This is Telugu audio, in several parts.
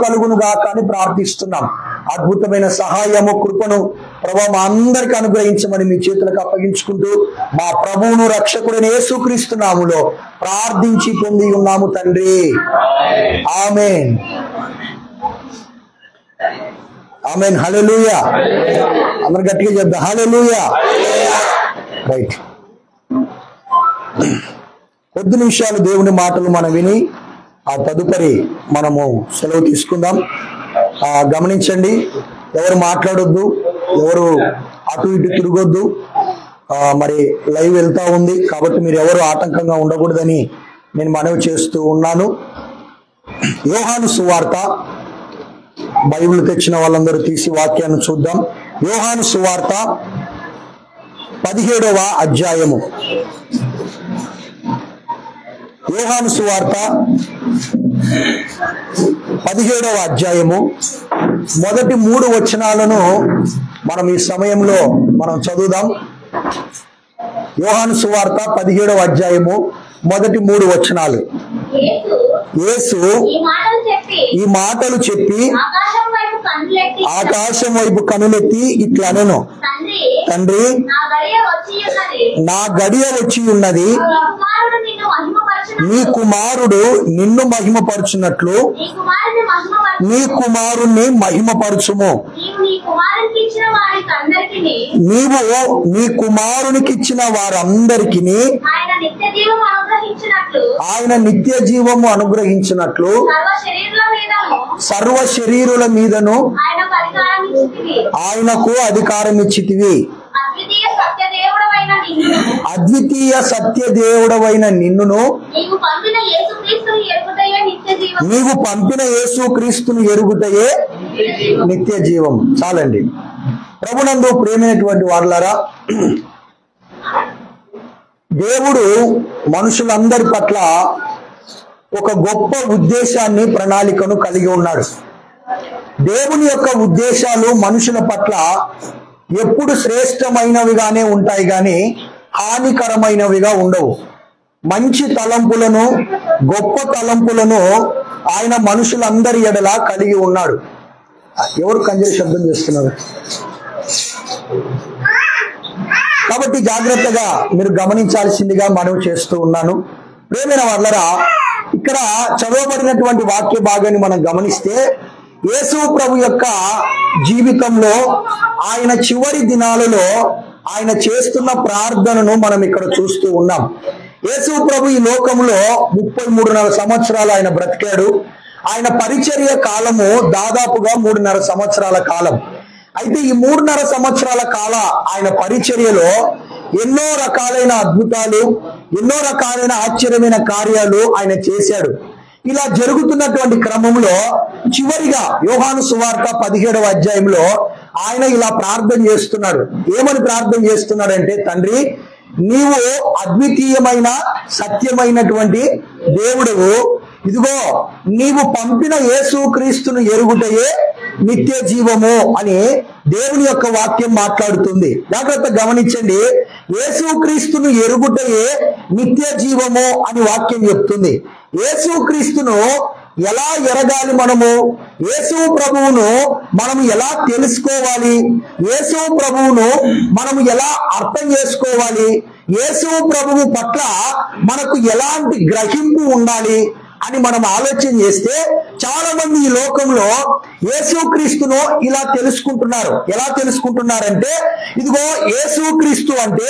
కలుగునుగా కానీ ప్రార్థిస్తున్నాం. అద్భుతమైన సహాయము కృపను ప్రభు మా అందరికి అనుగ్రహించమని మీ చేతులకు అప్పగించుకుంటూ మా ప్రభువును రక్షకుడైన యేసుక్రీస్తు నామములో ప్రార్థించి పొంది ఉన్నాము తండ్రి. ఆమేన్ ఆమేన్. హల్లెలూయా. అందరు గట్టిగా చెప్దాం హల్లెలూయా. రైట్, కొద్ది నిమిషాలు దేవుని మాటలు మనం విని ఆ తదుపరి మనము సెలవు తీసుకుందాం. గమనించండి, ఎవరు మాట్లాడొద్దు, ఎవరు అటు ఇటు తిరగొద్దు. మరి లైవ్ వెళ్తా ఉంది కాబట్టి మీరు ఎవరు ఆటంకంగా ఉండకూడదని నేను మనవి చేస్తూ ఉన్నాను. యోహాను సువార్త, బైబిల్ తెచ్చిన వాళ్ళందరూ తీసి వాక్యాన్ని చూద్దాం. యోహాను సువార్త 17వ అధ్యాయము. యోహాను సువార్త 17వ అధ్యాయము మొదటి 3 వచనాలను మనం ఈ సమయంలో మనం చదువుదాం. యోహాను సువార్త 17వ అధ్యాయము మొదటి 3 వచనాలు. యేసు ఈ మాటలు చెప్పి ఆకాశం వైపు కనులెత్తి ఇట్లా అనెను, తండ్రి నా గడియ వచ్చి ఉన్నది, నీ కుమారుడు నిన్ను మహిమపరచునట్లు నీ కుమారుణ్ణి మహిమపరచుము. నీవు నీ కుమారునికి ఇచ్చిన వారందరికీ ఆయన నిత్య జీవము అనుగ్రహించినట్లు సర్వ శరీరుల మీదను ఆయనకు అధికారం ఇచ్చితివి. అద్వితీయ సత్య దేవుడవైన నిన్నును నీవు పంపిన యేసుక్రీస్తును ఎరుగుటయే నిత్య జీవం. చాలండి. ప్రభునందు ప్రియమైనటువంటి వారలారా, దేవుడు మనుషులందరి పట్ల ఒక గొప్ప ఉద్దేశాన్ని, ప్రణాళికను కలిగి ఉన్నాడు. దేవుని యొక్క ఉద్దేశాలు మనుషుల పట్ల ఎప్పుడు శ్రేష్టమైనవిగానే ఉంటాయి కానీ హానికరమైనవిగా ఉండవు. మంచి తలంపులను, గొప్ప తలంపులను ఆయన మనుషులందరి ఎడల కలిగి ఉన్నాడు. ఎవరు కంజరి శబ్దం చేస్తున్నారు? కాబట్టి జాగ్రత్తగా మీరు గమనించాల్సిందిగా మనవి చేస్తూ ఉన్నాను. ప్రియమైన వాళ్ళరా, ఇక్కడ చదవబడినటువంటి వాక్య భాగాన్ని మనం గమనిస్తే యేసు ప్రభు యొక్క జీవితంలో ఆయన చివరి దినాలలో ఆయన చేస్తున్న ప్రార్థనను మనం ఇక్కడ చూస్తూ ఉన్నాం. యేసు ప్రభు ఈ లోకంలో 33.5 సంవత్సరాలు ఆయన బ్రతికాడు. ఆయన పరిచర్య కాలము దాదాపుగా 3.5 సంవత్సరాల కాలం. అయితే ఈ 3.5 సంవత్సరాల కాల ఆయన పరిచర్యలో ఎన్నో రకాలైన అద్భుతాలు, ఎన్నో రకాలైన ఆశ్చర్యమైన కార్యాలు ఆయన చేశాడు. ఇలా జరుగుతున్నటువంటి క్రమంలో చివరిగా యోహాను సువార్త 17వ అధ్యాయంలో ఆయన ఇలా ప్రార్థన చేస్తున్నాడు. ఏమని ప్రార్థన చేస్తున్నాడంటే, తండ్రి నీవు అద్వితీయమైన సత్యమైనటువంటి దేవుడవు, ఇదిగో నీవు పంపిన యేసుక్రీస్తును ఎరుగుటయే నిత్య జీవము అని దేవుని యొక్క వాక్యం మాట్లాడుతుంది. జాగ్రత్త గమనించండి, యేసుక్రీస్తును ఎరుగుటయే నిత్య జీవము అని వాక్యం చెప్తుంది. యేసుక్రీస్తును ఎలా ఎరగాలి, మనము యేసు ప్రభువును మనం ఎలా తెలుసుకోవాలి, యేసు ప్రభువును మనం ఎలా అర్థం చేసుకోవాలి, యేసు ప్రభువు పట్ల మనకు ఎలాంటి గ్రహింపు ఉండాలి అని మనం ఆలోచన చేస్తే చాలా మంది ఈ లోకంలో యేసుక్రీస్తును ఇలా తెలుసుకుంటున్నారు. ఎలా తెలుసుకుంటున్నారంటే, ఇదిగో యేసుక్రీస్తు అంటే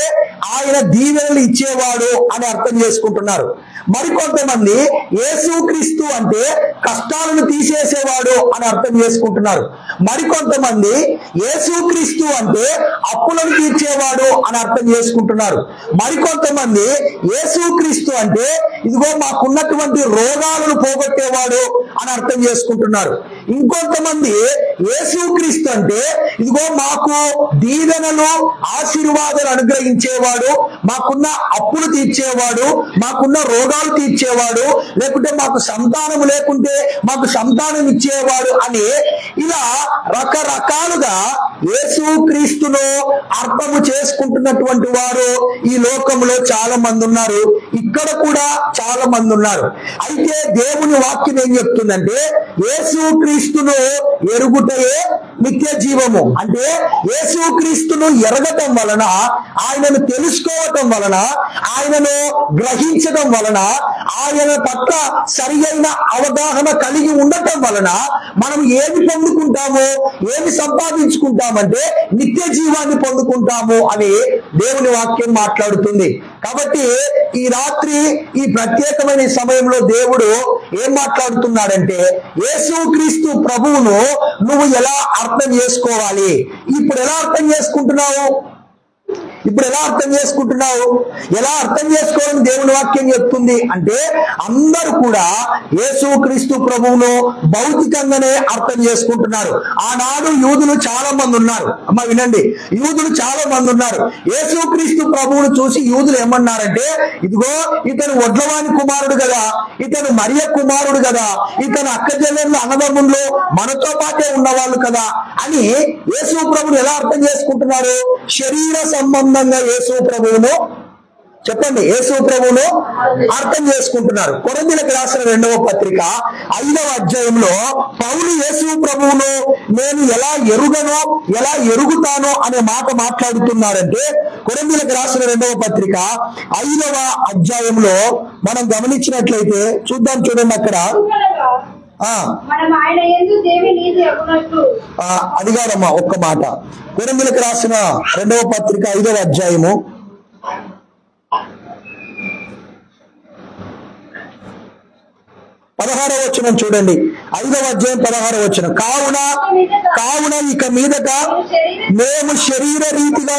ఆయన దీవెనలు ఇచ్చేవాడు అని అర్థం చేసుకుంటున్నారు. మరికొంతమంది యేసుక్రీస్తు అంటే కష్టాలను తీసేసేవాడు అని అర్థం చేసుకుంటున్నారు. మరికొంతమంది యేసుక్రీస్తు అంటే అప్పులను తీర్చేవాడు అని అర్థం చేసుకుంటున్నారు. మరికొంతమంది యేసుక్రీస్తు అంటే ఇదిగో మాకున్నటువంటి రోగాలను పోగొట్టేవాడు అని అర్థం చేసుకుంటున్నారు. ఇంకొంతమంది యేసుక్రీస్తు అంటే ఇదిగో మాకు దీవెనలు, ఆశీర్వాదాలు అనుగ్రహించేవాడు, మాకున్న అప్పులు తీర్చేవాడు, మాకున్న రోగాలు తీర్చేవాడు, లేకుంటే మాకు సంతానం లేకుంటే మాకు సంతానం ఇచ్చేవాడు అని ఇలా రకరకాలుగా యేసుక్రీస్తును అర్థము చేసుకుంటున్నటువంటి వారు ఈ లోకంలో చాలా మంది ఉన్నారు. ఇక్కడ కూడా చాలా మంది ఉన్నారు. అయితే దేవుని వాక్యం ఏం చెప్తుందంటే యేసుక్రీస్తును ఎరుగుటయే నిత్య జీవము. అంటే యేసుక్రీస్తును ఎరగటం వలన, ఆయనను తెలుసుకోవటం వలన, ఆయనను గ్రహించడం వలన, ఆయన పట్ల సరి అయిన అవగాహన కలిగి ఉండటం వలన మనం ఏమి పొందుకుంటాము, ఏమి సంపాదించుకుంటామంటే నిత్య జీవాన్ని పొందుకుంటాము అని దేవుని వాక్యం మాట్లాడుతుంది. కాబట్టి ఈ రాత్రి ఈ ప్రత్యేకమైన సమయంలో దేవుడు ఏం మాట్లాడుతున్నాడంటే యేసుక్రీస్తు ప్రభువును నువ్వు ఎలా అర్థం చేసుకోవాలి. ఇప్పుడు ఎలా అర్థం చేసుకుంటున్నావు? ఎలా అర్థం చేసుకోవాలని దేవుని వాక్యం చెప్తుంది అంటే అందరూ కూడా యేసుక్రీస్తు ప్రభువును భౌతికంగానే అర్థం చేసుకుంటున్నారు. ఆనాడు యూదులు చాలా మంది ఉన్నారు. అమ్మ వినండి, యూదులు చాలా మంది ఉన్నారు. యేసుక్రీస్తు ప్రభువును చూసి యూదులు ఏమన్నారంటే ఇదిగో ఇతను వడ్లవాని కుమారుడు కదా, ఇతను మరియ కుమారుడు కదా, ఇతను అక్కచెల్లెళ్ళు అన్నదమ్ములు మనతో పాటే ఉన్నవాళ్ళు కదా అని యేసు ప్రభువును ఎలా అర్థం చేసుకుంటున్నారు? శరీర సంబంధంగా యేసు ప్రభువును అర్థం చేసుకుంటున్నారు. కొరింథీయులకు రాసిన 2వ పత్రిక 5వ అధ్యాయంలో పౌలు యేసు ప్రభువును నేను ఎలా ఎరుగనో ఎలా ఎరుగుతానో అనే మాట మాట్లాడుతున్నారంటే కొరింథీయులకు రాసిన 2వ పత్రిక 5వ అధ్యాయంలో మనం గమనించినట్లయితే చూద్దాం, చూడండి అక్కడ అది కాదమ్మా ఒక్క మాట. కొరింథీయులకు రాసిన 2వ పత్రిక 5వ అధ్యాయము 16వ వచనం చూడండి. 5వ అధ్యాయం 16వ వచనం. కావున ఇక మీదట మేము శరీర రీతిగా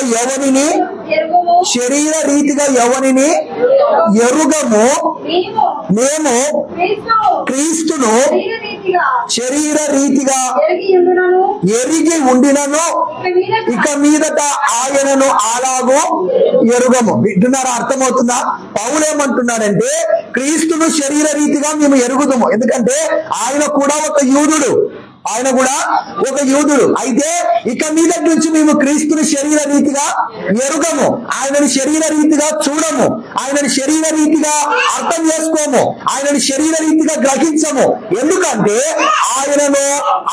ఎవరిని ఎరుగము, మేము క్రీస్తును శరీర రీతిగా ఎరిగి ఉండినను ఇక మీదట ఆయనను అలాగూ ఎరుగము. వింటున్నారా? అర్థమవుతుందా? పౌలు ఏమంటున్నాడంటే క్రీస్తును శరీర రీతిగా మేము ఎరుగుదాము. ఎందుకంటే ఆయన కూడా ఒక యూదుడు. అయితే ఇక మీద నుంచి మేము క్రీస్తుని శరీర రీతిగా ఎరుగము, ఆయనను శరీర రీతిగా చూడము, ఆయనను శరీర రీతిగా అర్థం చేసుకోము, ఆయనను శరీర రీతిగా గ్రహించము. ఎందుకంటే ఆయనను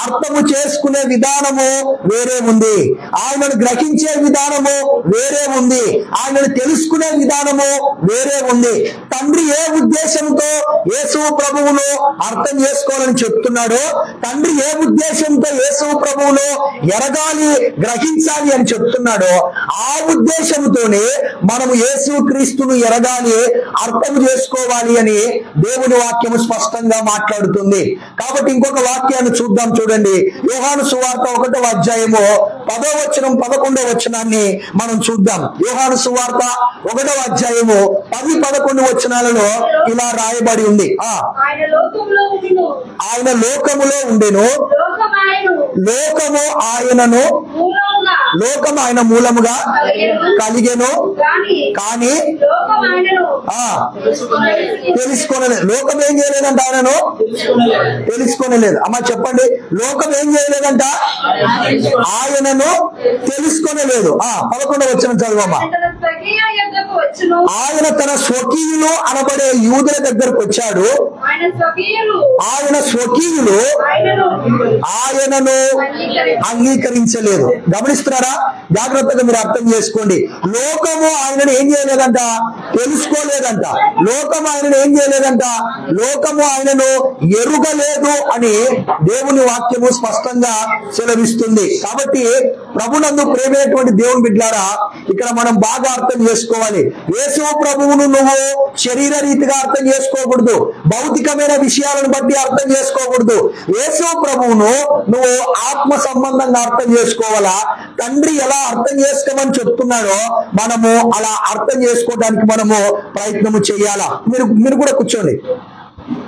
అర్థము చేసుకునే విధానము వేరే ఉంది, ఆయనను గ్రహించే విధానము వేరే ఉంది, ఆయనను తెలుసుకునే విధానము వేరే ఉంది. తండ్రి ఏ ఉద్దేశంతో యేసు ప్రభువును అర్థం చేసుకోవాలని చెప్తున్నాడో, తండ్రి ఏ ఉద్దేశంతో యేసు ప్రభువును ఎరగాలి గ్రహించాలి అని చెప్తున్నాడో ఆ ఉద్దేశంతోనే మనము యేసు క్రీస్తును ఎరగాలి అర్థం చేసుకోవాలి అని దేవుని వాక్యము స్పష్టంగా మాట్లాడుతుంది. కాబట్టి ఇంకొక వాక్యాన్ని చూద్దాం, చూడండి. యోహాను సువార్త 1వ అధ్యాయము 10వ వచనం 11వ వచనాన్ని మనం చూద్దాం. యోహాను సువార్త 1వ అధ్యాయము 10-11 వచనాలలో ఇలా రాయబడి ఉంది. ఆయన లోకములో ఉండెను, లోకము ఆయనను లోకము ఆయన మూలముగా కలిగెను, కానీ తెలుసుకోలేదు. లోకం ఏం చేయలేదంట? ఆయనను తెలుసుకోలేదు. అమ్మ చెప్పండి, లోకం ఏం చేయలేదంట? ఆయనను తెలుసుకోలేదు. 11వ వచనం చదువమ్మా. ఆయన తన స్వకీయులు అనబడే యూదుల దగ్గరకు వచ్చాడు. ఆయన స్వకీయులు ఆయనను అంగీకరించలేదు. గమనిస్తున్నారా? జాగ్రత్తగా మీరు అర్థం చేసుకోండి. లోకము ఆయనను ఏం చేయలేదంట? తెలుసుకోలేదంట. లోకము ఆయనను ఏం చేయలేదంట? లోకము ఆయనను ఎరుగలేదు అని దేవుని వాక్యము స్పష్టంగా సెలవిస్తుంది. కాబట్టి ప్రభునందు ప్రేమైనటువంటి దేవుని బిడ్డలారా, ఇక్కడ మనం బాగా అర్థం చేసుకోవాలి. యేసు ప్రభువును నువ్వు శరీర రీతిగా అర్థం చేసుకోకూడదు, భౌతికమైన విషయాలను బట్టి అర్థం చేసుకోకూడదు. యేసు ప్రభువును నువ్వు ఆత్మ సంబంధంగా అర్థం చేసుకోవాలా. తండ్రి ఎలా అర్థం చేసుకోమని చెప్తున్నాడో మనము అలా అర్థం చేసుకోవడానికి మనము ప్రయత్నము చేయాలా. మీరు కూడా కూర్చోండి.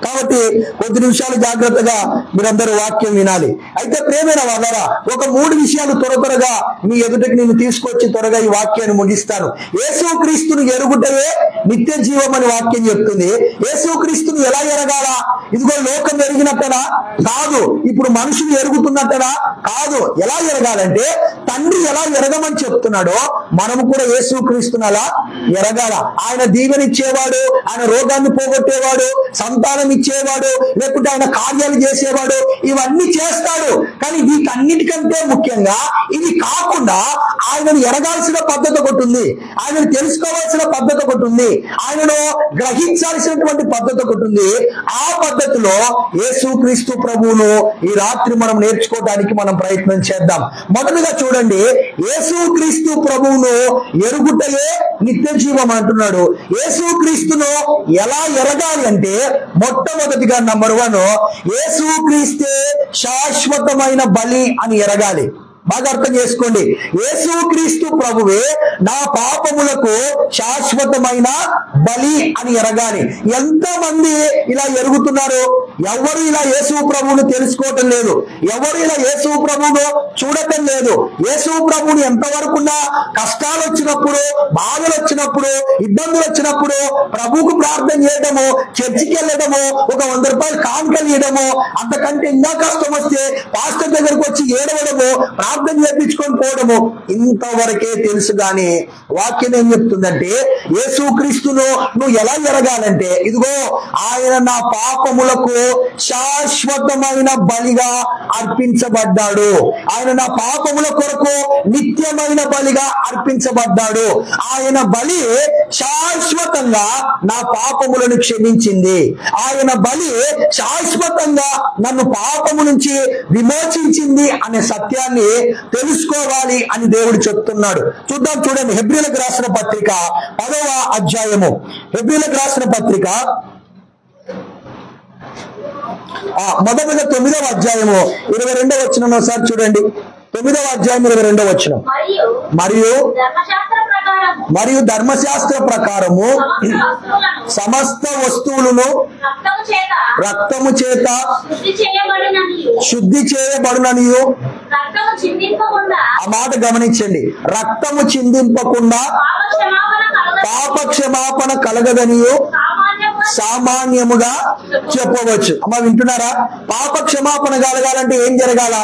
కాబట్టి కొద్ది నిమిషాలు జాగ్రత్తగా మీరందరూ వాక్యం వినాలి. అయితే ప్రేమైన వాళ్ళరా, ఒక 3 విషయాలు త్వరగా మీ ఎదుటకి నేను తీసుకొచ్చి త్వరగా ఈ వాక్యాన్ని ముగిస్తాను. యేసుక్రీస్తును ఎరుగుటయే నిత్య జీవం అని వాక్యం చెప్తుంది. యేసుక్రీస్తును ఎలా ఎరగాలా? ఇదిగో లోకం ఎరిగినట్టనా? కాదు. ఇప్పుడు మనుషులు ఎరుగుతున్నట్టనా? కాదు. ఎలా ఎరగాలంటే తండ్రి ఎలా ఎరగమని చెప్తున్నాడో మనము కూడా యేసుక్రీస్తును అలా ఎరగాల. ఆయన దీవెనిచ్చేవాడు, ఆయన రోగాన్ని పోగొట్టేవాడు, సంతానం ఇచ్చేవాడు, లేకుంటే ఆయన కార్యాలు చేసేవాడు, ఇవన్నీ చేస్తాడు. కానీ వీటన్నిటికంటే ముఖ్యంగా ఇది కాకుండా ఆయనను ఎరగాల్సిన పద్ధతి ఒకటి ఉంది, ఆయనను తెలుసుకోవాల్సిన పద్ధతి ఒకటి ఉంది, ఆయనను గ్రహించాల్సినటువంటి పద్ధతి ఒకటి ఉంది. ఆ పద్ధతిలో యేసుక్రీస్తు ప్రభువును ఈ రాత్రి మనం నేర్చుకోవడానికి మనం ప్రయత్నం చేద్దాం. మొదటగా చూడండి, యేసుక్రీస్తు ప్రభువును ఎరుగుటయే నిత్య జీవం అంటున్నాడు. యేసుక్రీస్తును ఎలా ఎరగాలి అంటే మొట్టమొదటిగా నంబర్ 1, యేసుక్రీస్తే శాశ్వతమైన బలి అని ఎరగాలి. బాగా అర్థం చేసుకోండి. యేసుక్రీస్తు ప్రభువే నా పాపములకు శాశ్వతమైన బలి అని ఎరగాలి. ఎంతమంది ఇలా ఎరుగుతున్నారు? ఎవరు ఇలా యేసు ప్రభువును తెలుసుకోవటం లేదు, ఎవరు ఇలా యేసు ప్రభువును చూడటం లేదు. యేసు ప్రభువుని ఎంతవరకున్నా కష్టాలు వచ్చినప్పుడు, బాధలు వచ్చినప్పుడు, ఇబ్బందులు వచ్చినప్పుడు ప్రభువుకు ప్రార్థన చేయడము, చర్చికి వెళ్ళడము, ఒక 100 రూపాయలు కానుకలు ఇవ్వడము, అంతకంటే ఇంకా కష్టం వస్తే పాస్టర్ దగ్గరకు వచ్చి ఏడవడము, ప్రార్థన చేయించుకొని పోవడము, ఇంతవరకే తెలుసు. గాని వాక్యం ఏం చెప్తుందంటే యేసుక్రీస్తును నువ్వు ఎలా ఎరగాలంటే, ఇదిగో ఆయన నా పాపములకు శాశ్వతమైన బలిగా అర్పించబడ్డాడు, ఆయన నా పాపముల కొరకు నిత్యమైన బలిగా అర్పించబడ్డాడు, ఆయన బలి శాశ్వతంగా నా పాపములను క్షమించింది, ఆయన బలి శాశ్వతంగా నన్ను పాపము నుంచి విమోచించింది అనే సత్యాన్ని తెలుసుకోవాలి అని దేవుడు చెప్తున్నాడు. చూద్దాం, చూడండి. హెబ్రీయులకు రాసిన పత్రిక 10వ అధ్యాయము, హెబ్రీయులకు రాసిన పత్రిక మొదటగా 9వ అధ్యాయము 22వ వచనం ఒకసారి చూడండి. 9వ అధ్యాయం 22వ వచనం. మరియు ధర్మశాస్త్ర ప్రకారము సమస్త వస్తువులను రక్తము చేత శుద్ధి చేయబడుననియు, ఆ మాట గమనించండి, రక్తము చిందింపకుండా పాప క్షమాపణ కలగదనియు సామాన్యముగా చెప్పవచ్చు. అమ్మ వింటున్నారా? పాప క్షమాపణ కలగాలంటే ఏం జరగాల?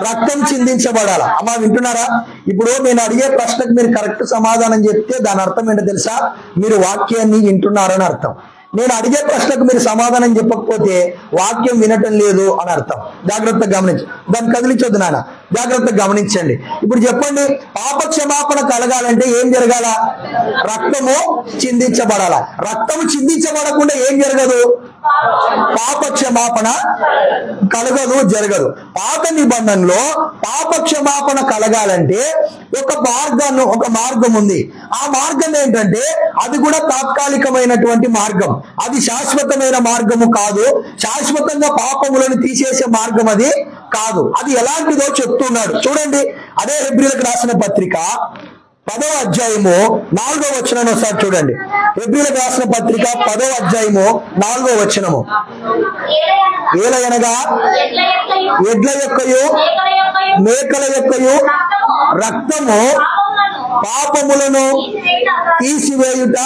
రక్తం చిందించబడాల. అమ్మ వింటున్నారా? ఇప్పుడు నేను అడిగే ప్రశ్నకు మీరు కరెక్ట్ సమాధానం చెప్తే దాని అర్థం ఏంటో తెలుసా? మీరు వాక్యాన్ని వింటున్నారని అర్థం. నేను అడిగే ప్రశ్నకు మీరు సమాధానం చెప్పకపోతే వాక్యం వినటం లేదు అని అర్థం. జాగ్రత్తగా గమనించండి, దాన్ని కదిలించొద్దు నాన్న, జాగ్రత్తగా గమనించండి. ఇప్పుడు చెప్పండి, పాప క్షమాపణ కలగాలంటే ఏం జరగాల? రక్తము చిందించబడాల. రక్తము చిందించబడకుండా ఏం జరగదు? పాప క్షమాపణ కలగదు, జరగదు. పాత నిబంధనలో పాప క్షమాపణ కలగాలంటే ఒక మార్గం ఉంది. ఆ మార్గం ఏంటంటే అది కూడా తాత్కాలికమైనటువంటి మార్గం, అది శాశ్వతమైన మార్గము కాదు. శాశ్వతంగా పాపములను తీసేసే మార్గం అది కాదు. అది ఎలాంటిదో చెప్తున్నాడు చూడండి. అదే హెబ్రీయులకు రాసిన పత్రిక 10వ అధ్యాయము 4వ వచనం ఒకసారి చూడండి. హెబ్రీయులకు రాసిన పత్రిక 10వ అధ్యాయము 4వ వచనము. ఏలయనగా ఎడ్ల యొక్కయు మేకల యొక్కయు రక్తము పాపములను తీసివేయుట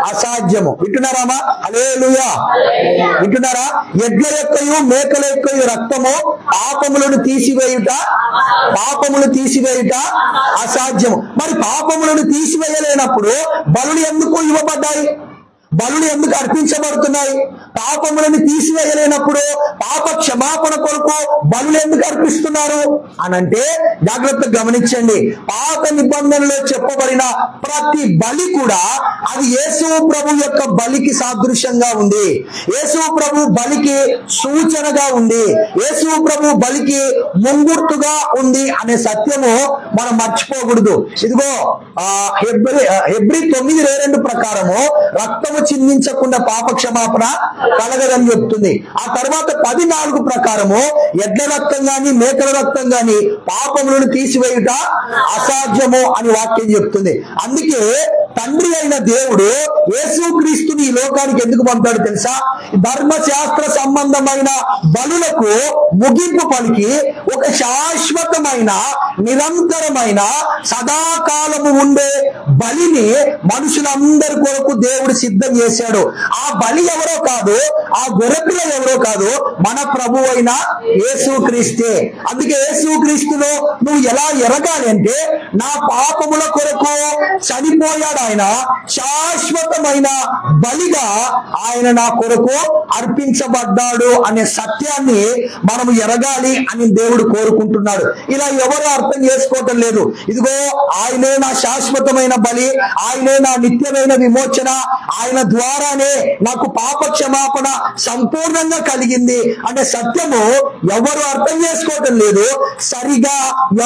అసాధ్యము. వింటున్నారామా? హల్లెలూయా. వింటున్నారా? ఎడ్ల యొక్కయు మేకల యొక్కయు రక్తము పాపములను తీసివేయుట అసాధ్యము. మరి పాపములను తీసివేయలేనప్పుడు బలులు ఎందుకు ఇవ్వబడ్డాయి? బలులు ఎందుకు అర్పించబడుతున్నాయి? పాపములను తీసివేయలేనప్పుడు పాప క్షమాపణ కొరకు బలులు ఎందుకు అర్పిస్తున్నారు అనంటే జాగ్రత్తగా గమనించండి. పాత నిబంధనలో చెప్పబడిన ప్రతి బలి కూడా అది యేసు ప్రభు యొక్క బలికి సాదృశ్యంగా ఉంది, యేసు ప్రభు బలికి సూచనగా ఉంది, యేసు ప్రభు బలికి ముంగుర్తుగా ఉంది అనే సత్యము మనం మర్చిపోకూడదు. ఇదిగో హెబ్రీ 9:22 ప్రకారము రక్తము చిందించకుండా పాప క్షమాపణ కలగదని చెప్తుంది. ఆ తర్వాత 14 ప్రకారము ఎడ్ల రక్తం గాని మేకల రక్తం గాని పాపములను తీసివేయుట అసాధ్యము అని వాక్యం చెప్తుంది. అందుకే తండ్రి అయిన దేవుడు యేసుక్రీస్తుని ఈ లోకానికి ఎందుకు పంపాడు తెలుసా? ధర్మశాస్త్ర సంబంధమైన బలులకు ముగింపు పలికి ఒక శాశ్వతమైన నిరంతరమైన సదాకాలము ఉండే బలిని మనుషులందరి కొరకు దేవుడు సిద్ధం చేశాడు. ఆ బలి ఎవరో కాదు, ఆ గొర్రెపిల్ల ఎవరో కాదు, మన ప్రభు అయిన యేసుక్రీస్తే. అందుకే యేసుక్రీస్తులో నువ్వు ఎలా ఎరగాలి అంటే, నా పాపముల కొరకు చనిపోయాడు ఆయన, శాశ్వతమైన బలిగా ఆయన నా కొరకు అర్పించబడ్డాడు అనే సత్యాన్ని మనము ఎరగాలి అని దేవుడు కోరుకుంటున్నాడు. ఇలా ఎవరు అర్థం చేసుకోవటం లేదు. ఇదిగో ఆయనే నా శాశ్వతమైన బలి, ఆయనే నా నిత్యమైన విమోచన, ఆయన ద్వారానే నాకు పాప క్షమాపణ సంపూర్ణంగా కలిగింది అనే సత్యము ఎవరు అర్థం చేసుకోవటం లేదు, సరిగా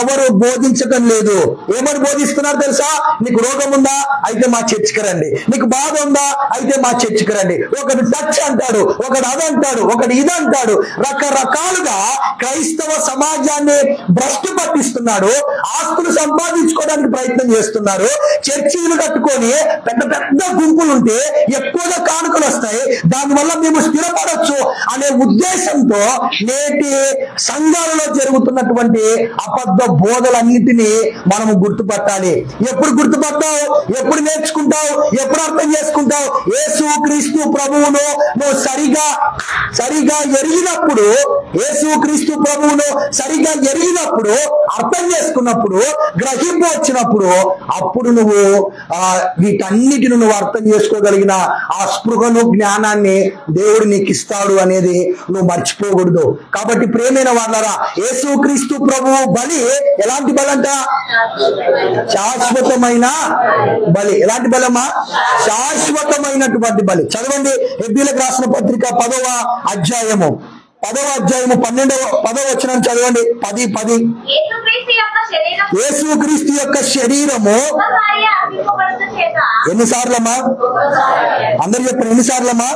ఎవరు బోధించటం లేదు. ఏమని బోధిస్తున్నారు తెలుసా? నీకు రోగం ఉందా? అయితే మా చర్చికి రండి. నీకు బాధ ఉందా? అయితే మా చర్చికి రండి. ఒకడు టచ్ అంటాడు, ఒకడు అదంటాడు, ఒకడు ఇదంటాడు. రకరకాలుగా క్రైస్తవ సమాజాన్ని భ్రష్టు పట్టిస్తున్నాడు. ఆస్తులు సంపాదించుకోవడానికి ప్రయత్నం చేస్తున్నారు. చర్చీలు కట్టుకొని పెద్ద పెద్ద గుంపులు ఉంటే ఎక్కువగా కానుకలు వస్తాయి, దానివల్ల మేము స్థిరపడొచ్చు అనే ఉద్దేశంతో నేటి సంఘాలలో జరుగుతున్నటువంటి అబద్ధ బోధలన్నిటినీ మనము గుర్తుపట్టాలి. ఎప్పుడు గుర్తుపట్టావు? ఎప్పుడు నేర్చుకుంటావు? ఎప్పుడు అర్థం చేసుకుంటావు? యేసుక్రీస్తు ప్రభువును నువ్వు సరిగా ఎరిగినప్పుడు, యేసుక్రీస్తు ప్రభువును సరిగా ఎరిగినప్పుడు, అర్థం చేసుకున్నప్పుడు, గ్రహింపు వచ్చినప్పుడు, అప్పుడు నువ్వు వీటన్నిటిని నువ్వు అర్థం చేసుకోగలిగిన ఆ స్పృహను, జ్ఞానాన్ని దేవుడు నీకు ఇస్తాడు అనేది నువ్వు మర్చిపోకూడదు. కాబట్టి ప్రేమైన వాళ్ళరా, యేసుక్రీస్తు ప్రభువు బలి ఎలాంటి బలి అంట? శాశ్వతమైన బలి. ఎలాంటి బలమా? శాశ్వతమైనటువంటి బలి. చదవండి, హెబ్రీయులకు రాసిన పత్రిక 10వ అధ్యాయము 10వ వచనం చదవండి. 10 యేసుక్రీస్తు యొక్క శరీరము ఎన్నిసార్లమ్మా? అందరు చెప్పండి, ఎన్నిసార్లమ్మా?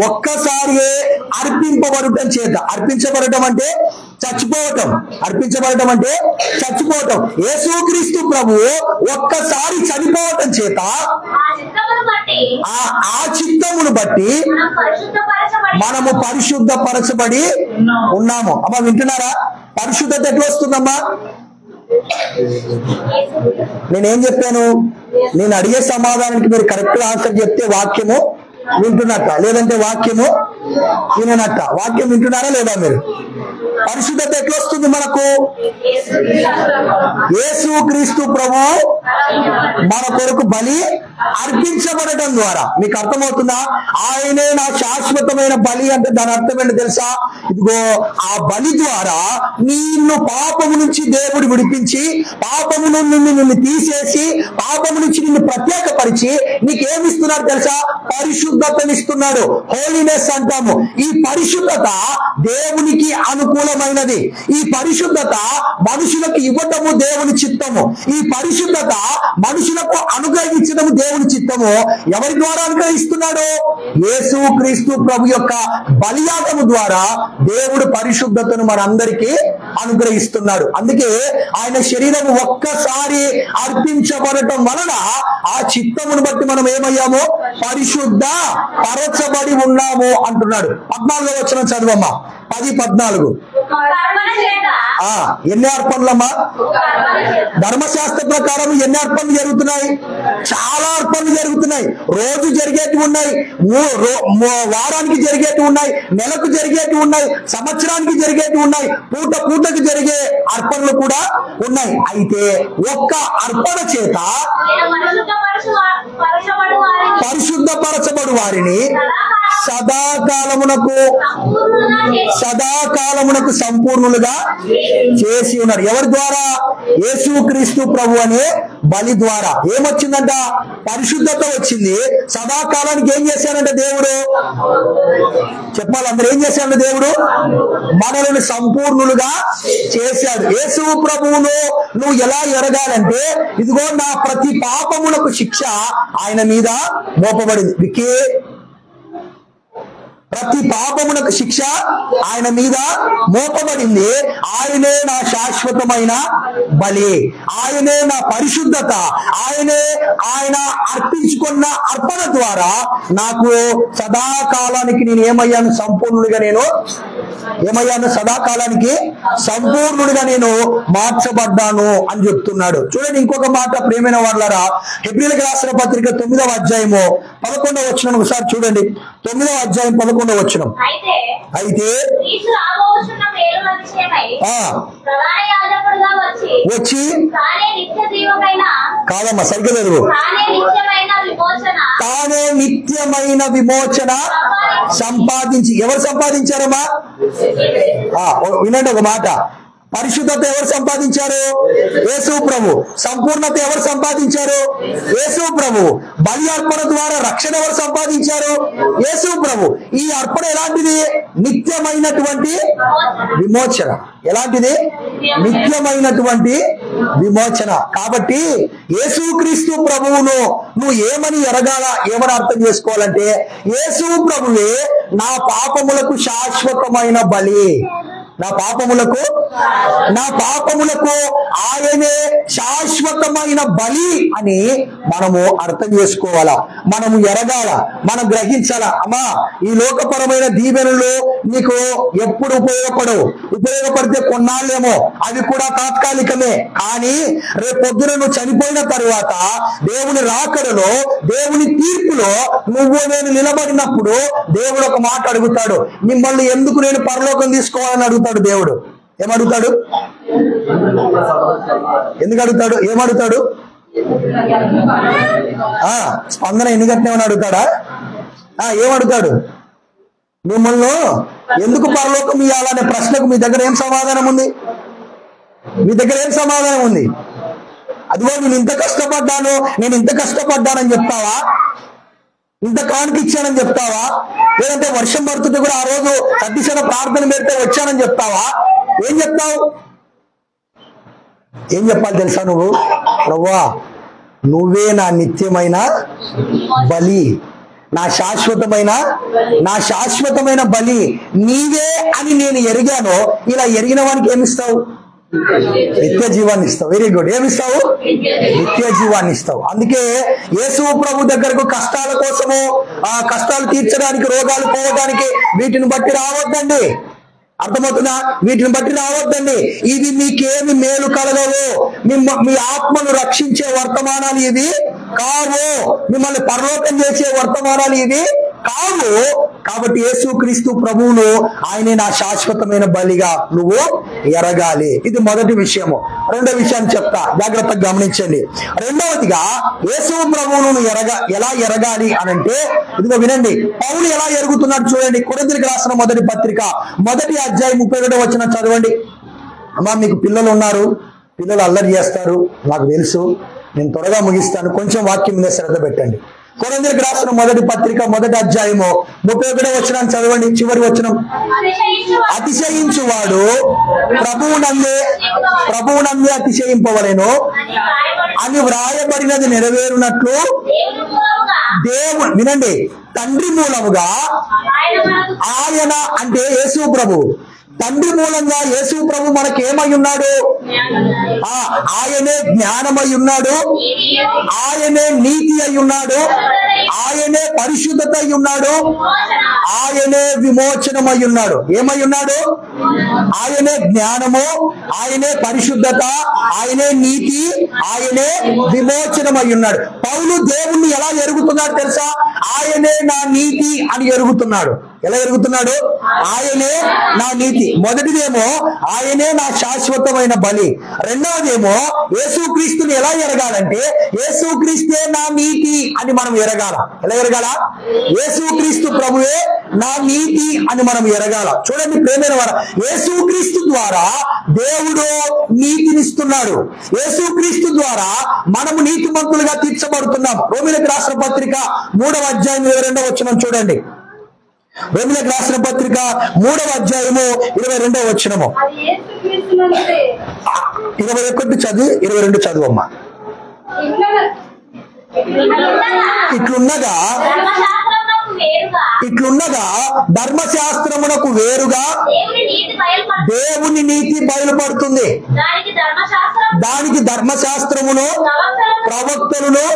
ఒక్కసారి అర్పింపబడటం చేత. అర్పించబడటం అంటే చచ్చిపోవటం. అర్పించబడటం అంటే చచ్చిపోవటం. యేసుక్రీస్తు ప్రభువు ఒక్కసారి చనిపోవటం చేత ఆ చిత్తమును బట్టి మనము పరిశుద్ధపరచబడి ఉన్నాము. అమ్మా వింటున్నారా? పరిశుద్ధత ఎట్లా వస్తుందమ్మా? నేనేం చెప్పాను? నేను అడిగే సమాధానానికి మీరు కరెక్ట్ ఆన్సర్ చెప్తే వాక్యము వింటున్నట్ట, లేదంటే వాక్యము విననట్ట. వాక్యం వింటున్నారా లేదా మీరు? పరిశుద్ధత ఎట్లా వస్తుంది మనకు? యేసుక్రీస్తు ప్రభువు మన కొరకు బలి అర్పించబడటం ద్వారా. మీకు అర్థమవుతుందా? ఆయనే నా శాశ్వతమైన బలి అంటే దాని అర్థం ఏంటి తెలుసా? ఇదిగో ఆ బలి ద్వారా నిన్ను పాపము నుంచి దేవుడు విడిపించి, పాపము నుండి నిన్ను తీసేసి, పాపము నుంచి నిన్ను ప్రత్యేకపరిచి నీకేమిస్తున్నాడు తెలుసా? పరిశుద్ధతనిస్తున్నాడు. హోలీనెస్ అంటాము. ఈ పరిశుద్ధత దేవునికి అనుకూలమైనది. ఈ పరిశుద్ధత మనుషులకు ఇవ్వటము దేవుని చిత్తము. ఈ పరిశుద్ధత మనుషులకు అనుగ్రహించడము దేవుని చిత్తము. ఎవరి ద్వారా అనుగ్రహిస్తున్నాడు? యేసుక్రీస్తు ప్రభు యొక్క బలియాగము ద్వారా దేవుడు పరిశుద్ధతను మనందరికీ అనుగ్రహిస్తున్నాడు. అందుకే ఆయన శరీరం ఒక్కసారి అర్పించబడటం వలన ఆ చిత్తమును బట్టి మనం ఏమయ్యామో? పరిశుద్ధ పరచబడి ఉన్నాము అంటున్నాడు. 14వ వచనం చదవమ్మా. 10:14. ఎన్ని అర్పణలమ్మా? ధర్మశాస్త్ర ప్రకారం ఎన్ని అర్పణలు జరుగుతున్నాయి? చాలా అర్పణలు జరుగుతున్నాయి. రోజు జరిగేటివి ఉన్నాయి, వారానికి జరిగేటివి ఉన్నాయి, నెలకు జరిగేటివి ఉన్నాయి, సంవత్సరానికి జరిగేటివి ఉన్నాయి, పూటకు జరిగే అర్పణలు కూడా ఉన్నాయి. అయితే ఒక్క అర్పణ చేత పరిశుద్ధపరచబడు వారిని సదాకాలమునకు సంపూర్ణులుగా చేసి ఉన్నారు. ఎవరి ద్వారా? యేసుక్రీస్తు ప్రభు అనే బలి ద్వారా. ఏమొచ్చిందంట? పరిశుద్ధత వచ్చింది. సదాకాలానికి ఏం చేశాడంటే దేవుడు? చెప్పాలి అందరూ, ఏం చేశాడు దేవుడు? మనల్ని సంపూర్ణులుగా చేశాడు. యేసు ప్రభువును నువ్వు ఎలా ఎరగాలంటే, ఇదిగో నా ప్రతి పాపములకు శిక్ష ఆయన మీద మోపబడింది. ప్రతి పాపమునకు శిక్ష ఆయన మీద మోపబడింది. ఆయనే నా శాశ్వతమైన బలి, ఆయనే నా పరిశుద్ధత, ఆయన అర్పించుకున్న అర్పణ ద్వారా నాకు సదాకాలానికి నేను ఏమయ్యాను? సంపూర్ణుడిగా నేను ఏమయ్యాను? సదాకాలానికి సంపూర్ణుడిగా నేను మార్చబడ్డాను అని చెప్తున్నాడు. చూడండి ఇంకొక మాట ప్రియమైన వాళ్ళారా, హెబ్రీయులకు రాసిన పత్రిక 9వ అధ్యాయము 11వ వచనం ఒకసారి చూడండి. 9వ అధ్యాయం 11వ వచనం. అయితే వచ్చి కాదమ్మా సరిగ్గా లేదు, తానే నిత్యమైన విమోచన సంపాదించి. ఎవరు సంపాదించారమ్మా? వినండి ఒక మాట. పరిశుద్ధత ఎవరు సంపాదించారు? యేసు ప్రభు. సంపూర్ణత ఎవరు సంపాదించారు? యేసు ప్రభు. బలి అర్పణ ద్వారా రక్షణ ఎవరు సంపాదించారు? యేసు ప్రభు. ఈ అర్పణ ఎలాంటిది? నిత్యమైనటువంటి విమోచన. ఎలాంటిది? నిత్యమైనటువంటి విమోచన. కాబట్టి యేసుక్రీస్తు ప్రభువును నువ్వు ఏమని ఎరగాల, ఏమని అర్థం చేసుకోవాలంటే, యేసు ప్రభువే నా పాపములకు శాశ్వతమైన బలి. నా పాపములకు ఆయనే శాశ్వతమైన బలి అని మనము అర్థం చేసుకోవాలా, మనము ఎరగాల, మనం గ్రహించాలా. అమ్మా, ఈ లోకపరమైన దీవెనలు నీకు ఎప్పుడు ఉపయోగపడితే కొన్నాళ్ళేమో, అవి కూడా తాత్కాలికమే. కానీ రేపు పొద్దున నువ్వు చనిపోయిన తరువాత దేవుని రాకడలో, దేవుని తీర్పులో నువ్వు నేను నిలబడినప్పుడు దేవుడు ఒక మాట అడుగుతాడు, మిమ్మల్ని ఎందుకు నేను పరలోకం తీసుకోవాలని అడుగుతాడు. దేవుడు ఏమడుగుతాడు? ఎందుకు అడుగుతాడు? ఏమడుగుతాడు? స్పందన ఎన్ని గంటనేమని అడుగుతాడా? ఏమడుగుతాడు? మిమ్మల్ని ఎందుకు పరలోకం ఇవ్వాలనే ప్రశ్నకు మీ దగ్గర ఏం సమాధానం ఉంది? మీ దగ్గర ఏం సమాధానం ఉంది? అదిగో నేను ఇంత కష్టపడ్డానని చెప్తావా? ఇంత కానుక ఇచ్చానని చెప్తావా? లేదంటే వర్షం పడుతుంటే కూడా ఆ రోజు సతీశన ప్రార్థన పెడితే వచ్చానని చెప్తావా? ఏం చెప్తావు? ఏం చెప్పాలి తెలుసా? నువ్వు ప్రభువా, నువ్వే నా నిత్యమైన బలి, నా శాశ్వతమైన బలి నీవే అని నేను ఎరిగాను. ఇలా ఎరిగిన వానికి ఏమిస్తావు? నిత్య జీవాన్ని ఇస్తావు. Very good. ఏమిస్తావు? నిత్య జీవాన్ని ఇస్తావు. అందుకే యేసు ప్రభు దగ్గరకు కష్టాల కోసము, కష్టాలు తీర్చడానికి, రోగాలు పోవడానికి వీటిని బట్టి రావద్దండి. అర్థమవుతుందా? వీటిని బట్టి రావద్దండి. ఇవి మీకేమి మేలు కలగవు. మీ ఆత్మను రక్షించే వర్తమానాలు ఇవి కావు. మిమ్మల్ని పరలోకం చేసే వర్తమానాలు ఇవి కావు. కాబట్టి యేసుక్రీస్తు ప్రభువును ఆయనే నా శాశ్వతమైన బలిగా నువ్వు ఎరగాలి. ఇది మొదటి విషయము. రెండో విషయాన్ని చెప్తా, జాగ్రత్తగా గమనించండి. రెండవదిగా యేసు ప్రభువును ఎలా ఎరగాలి అనంటే, ఇదిగో వినండి, పౌలు ఎలా ఎరుగుతున్నాడు చూడండి. కొరింథీయులకు రాసిన మొదటి పత్రిక 1వ అధ్యాయం 31వ వచనం చదవండి. అమ్మా, మీకు పిల్లలు ఉన్నారు, పిల్లలు అల్లరి చేస్తారు, నాకు తెలుసు. నేను త్వరగా ముగిస్తాను, కొంచెం వాక్యం మీద శ్రద్ధ పెట్టండి. కొరింథీయులకు రాసిన మొదటి పత్రిక 1వ అధ్యాయము 31వ వచనాన్ని చదవండి. చివరి వచనం. అతిశయించువాడు ప్రభువునందే అతిశయింపవలెను అని వ్రాయబడినది నెరవేరునట్లు దేవుడు, వినండి, తండ్రి మూలముగా ఆయన అంటే యేసు ప్రభు, తండ్రి మూలంగా యేసు ప్రభు మనకేమై ఉన్నాడు? ఆయనే జ్ఞానమై ఉన్నాడు, ఆయనే నీతి అయి ఉన్నాడు, ఆయనే పరిశుద్ధత అయి ఉన్నాడు, ఆయనే విమోచనమై ఉన్నాడు. ఏమై ఉన్నాడు? ఆయనే జ్ఞానము, ఆయనే పరిశుద్ధత, ఆయనే నీతి, ఆయనే విమోచనమై ఉన్నాడు. పౌలు దేవుణ్ణి ఎలా ఎరుగుతున్నాడు తెలుసా? ఆయనే నా నీతి అని ఎరుగుతున్నాడు. ఎలా ఎరుగుతున్నాడు? ఆయనే నా నీతి. మొదటిదేమో ఆయనే నా శాశ్వతమైన బలి. రెండవదేమో యేసుక్రీస్తుని ఎలా ఎరగాలంటే, యేసుక్రీస్తే నా నీతి అని మనం ఎరగాల. ఎలా ఎరగాల? యేసుక్రీస్తు ప్రభువే నా నీతి అని మనం ఎరగాల. చూడండి ప్రేమైన వారా, యేసుక్రీస్తు ద్వారా దేవుడు నీతినిస్తున్నాడు. యేసుక్రీస్తు ద్వారా మనము నీతిమంతులుగా తీర్చబడుతున్నాం. రోమీయులకు రాసిన పత్రిక 3వ అధ్యాయం 22వ వచనం చూడండి. రోమీయులకు రాసిన పత్రిక 3వ అధ్యాయము 22వ వచనము. 21 చదివి 22 చదువమ్మా. ఇట్లున్నగా ఇట్లుండగా ధర్మశాస్త్రమునకు వేరుగా దేవుని నీతి బయలుపడుతుంది. దానికి ధర్మశాస్త్రమును ప్రవక్తలను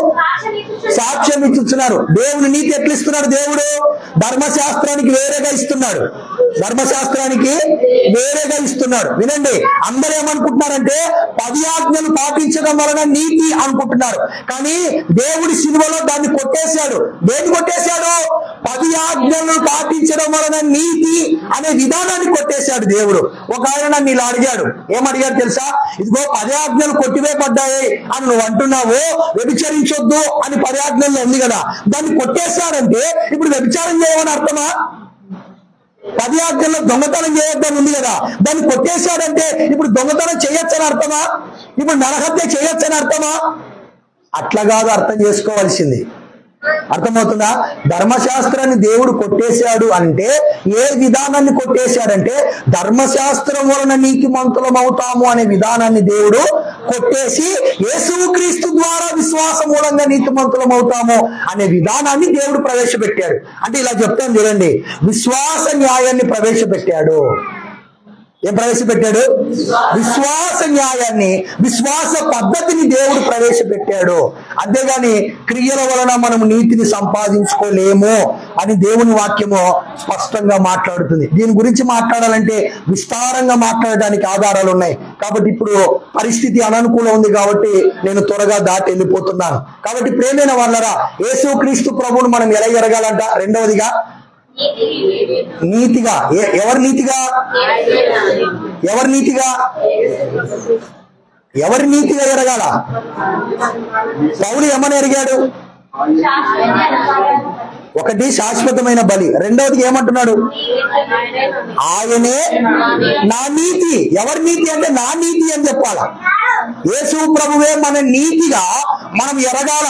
సాక్ష్యం ఇస్తున్నారు. దేవుని నీతి ఎట్లా ఇస్తున్నాడు? దేవుడు ధర్మశాస్త్రానికి వేరేగా ఇస్తున్నాడు. ధర్మశాస్త్రానికి వేరేగా ఇస్తున్నాడు. వినండి, అందరూ ఏమనుకుంటున్నారంటే 10 ఆజ్ఞలు పాటించడం వలన నీతి అనుకుంటున్నారు. కానీ దేవుడి సిలువలో దాన్ని కొట్టేశాడు. దేన్ని కొట్టేశాడు? 10 ఆజ్ఞలు పాటించడం వలన నీతి అనే విధానాన్ని కొట్టేశాడు దేవుడు. ఒక ఆయన నన్ను ఇలా అడిగాడు. ఏమడిగాడు తెలుసా? ఇదిగో 10 ఆజ్ఞలు కొట్టివేయబడ్డాయి అని నువ్వు అంటున్నావు, వ్యభిచరించొద్దు అని 10 ఆజ్ఞల్లో ఉంది కదా, దాన్ని కొట్టేశాడంటే ఇప్పుడు వ్యభిచారం చేయమని అర్థమా? 10 ఆజ్ఞల్లో దొంగతనం చేయొద్దని ఉంది కదా, దాన్ని కొట్టేశాడంటే ఇప్పుడు దొంగతనం చేయొచ్చని అర్థమా? ఇప్పుడు నరహత్య చేయొచ్చని అర్థమా? అట్లా కాదు అర్థం చేసుకోవాల్సింది. అర్థమవుతుందా? ధర్మశాస్త్రాన్ని దేవుడు కొట్టేశాడు అంటే ఏ విధానాన్ని కొట్టేశాడంటే ధర్మశాస్త్రం వలన నీతిమంతులం అవుతాము అనే విధానాన్ని దేవుడు కొట్టేసి యేసుక్రీస్తు ద్వారా విశ్వాసం మూలంగా నీతిమంతులం అవుతాము అనే విధానాన్ని దేవుడు ప్రవేశపెట్టాడు. అంటే ఇలా చెప్తాను చూడండి, విశ్వాస న్యాయాన్ని ప్రవేశపెట్టాడు. ఏం ప్రవేశపెట్టాడు? విశ్వాస న్యాయాన్ని, విశ్వాస పద్ధతిని దేవుడు ప్రవేశపెట్టాడు. అంతేగాని క్రియల వలన మనము నీతిని సంపాదించుకోలేము అని దేవుని వాక్యము స్పష్టంగా మాట్లాడుతుంది. దీని గురించి మాట్లాడాలంటే విస్తారంగా మాట్లాడడానికి ఆధారాలు ఉన్నాయి. కాబట్టి ఇప్పుడు పరిస్థితి అననుకూలం ఉంది కాబట్టి నేను త్వరగా దాటి వెళ్ళిపోతున్నాను. కాబట్టి ప్రేమైన వాళ్ళరా, యేసుక్రీస్తు ప్రభువును మనం ఎలా ఎరగాలంట? రెండవదిగా నీతిగా. ఎవరి నీతిగా? ఎవరి నీతిగా? ఎవరి నీతిగా ఎరగాల? పౌలు ఏమని ఎరిగాడు? ఒకటి శాశ్వతమైన బలి, రెండవది ఏమంటున్నాడు? ఆయనే నా నీతి. ఎవరి నీతి అంటే నా నీతి అని చెప్పాలా? యేసు ప్రభువే మన నీతిగా మనం ఎరగాల.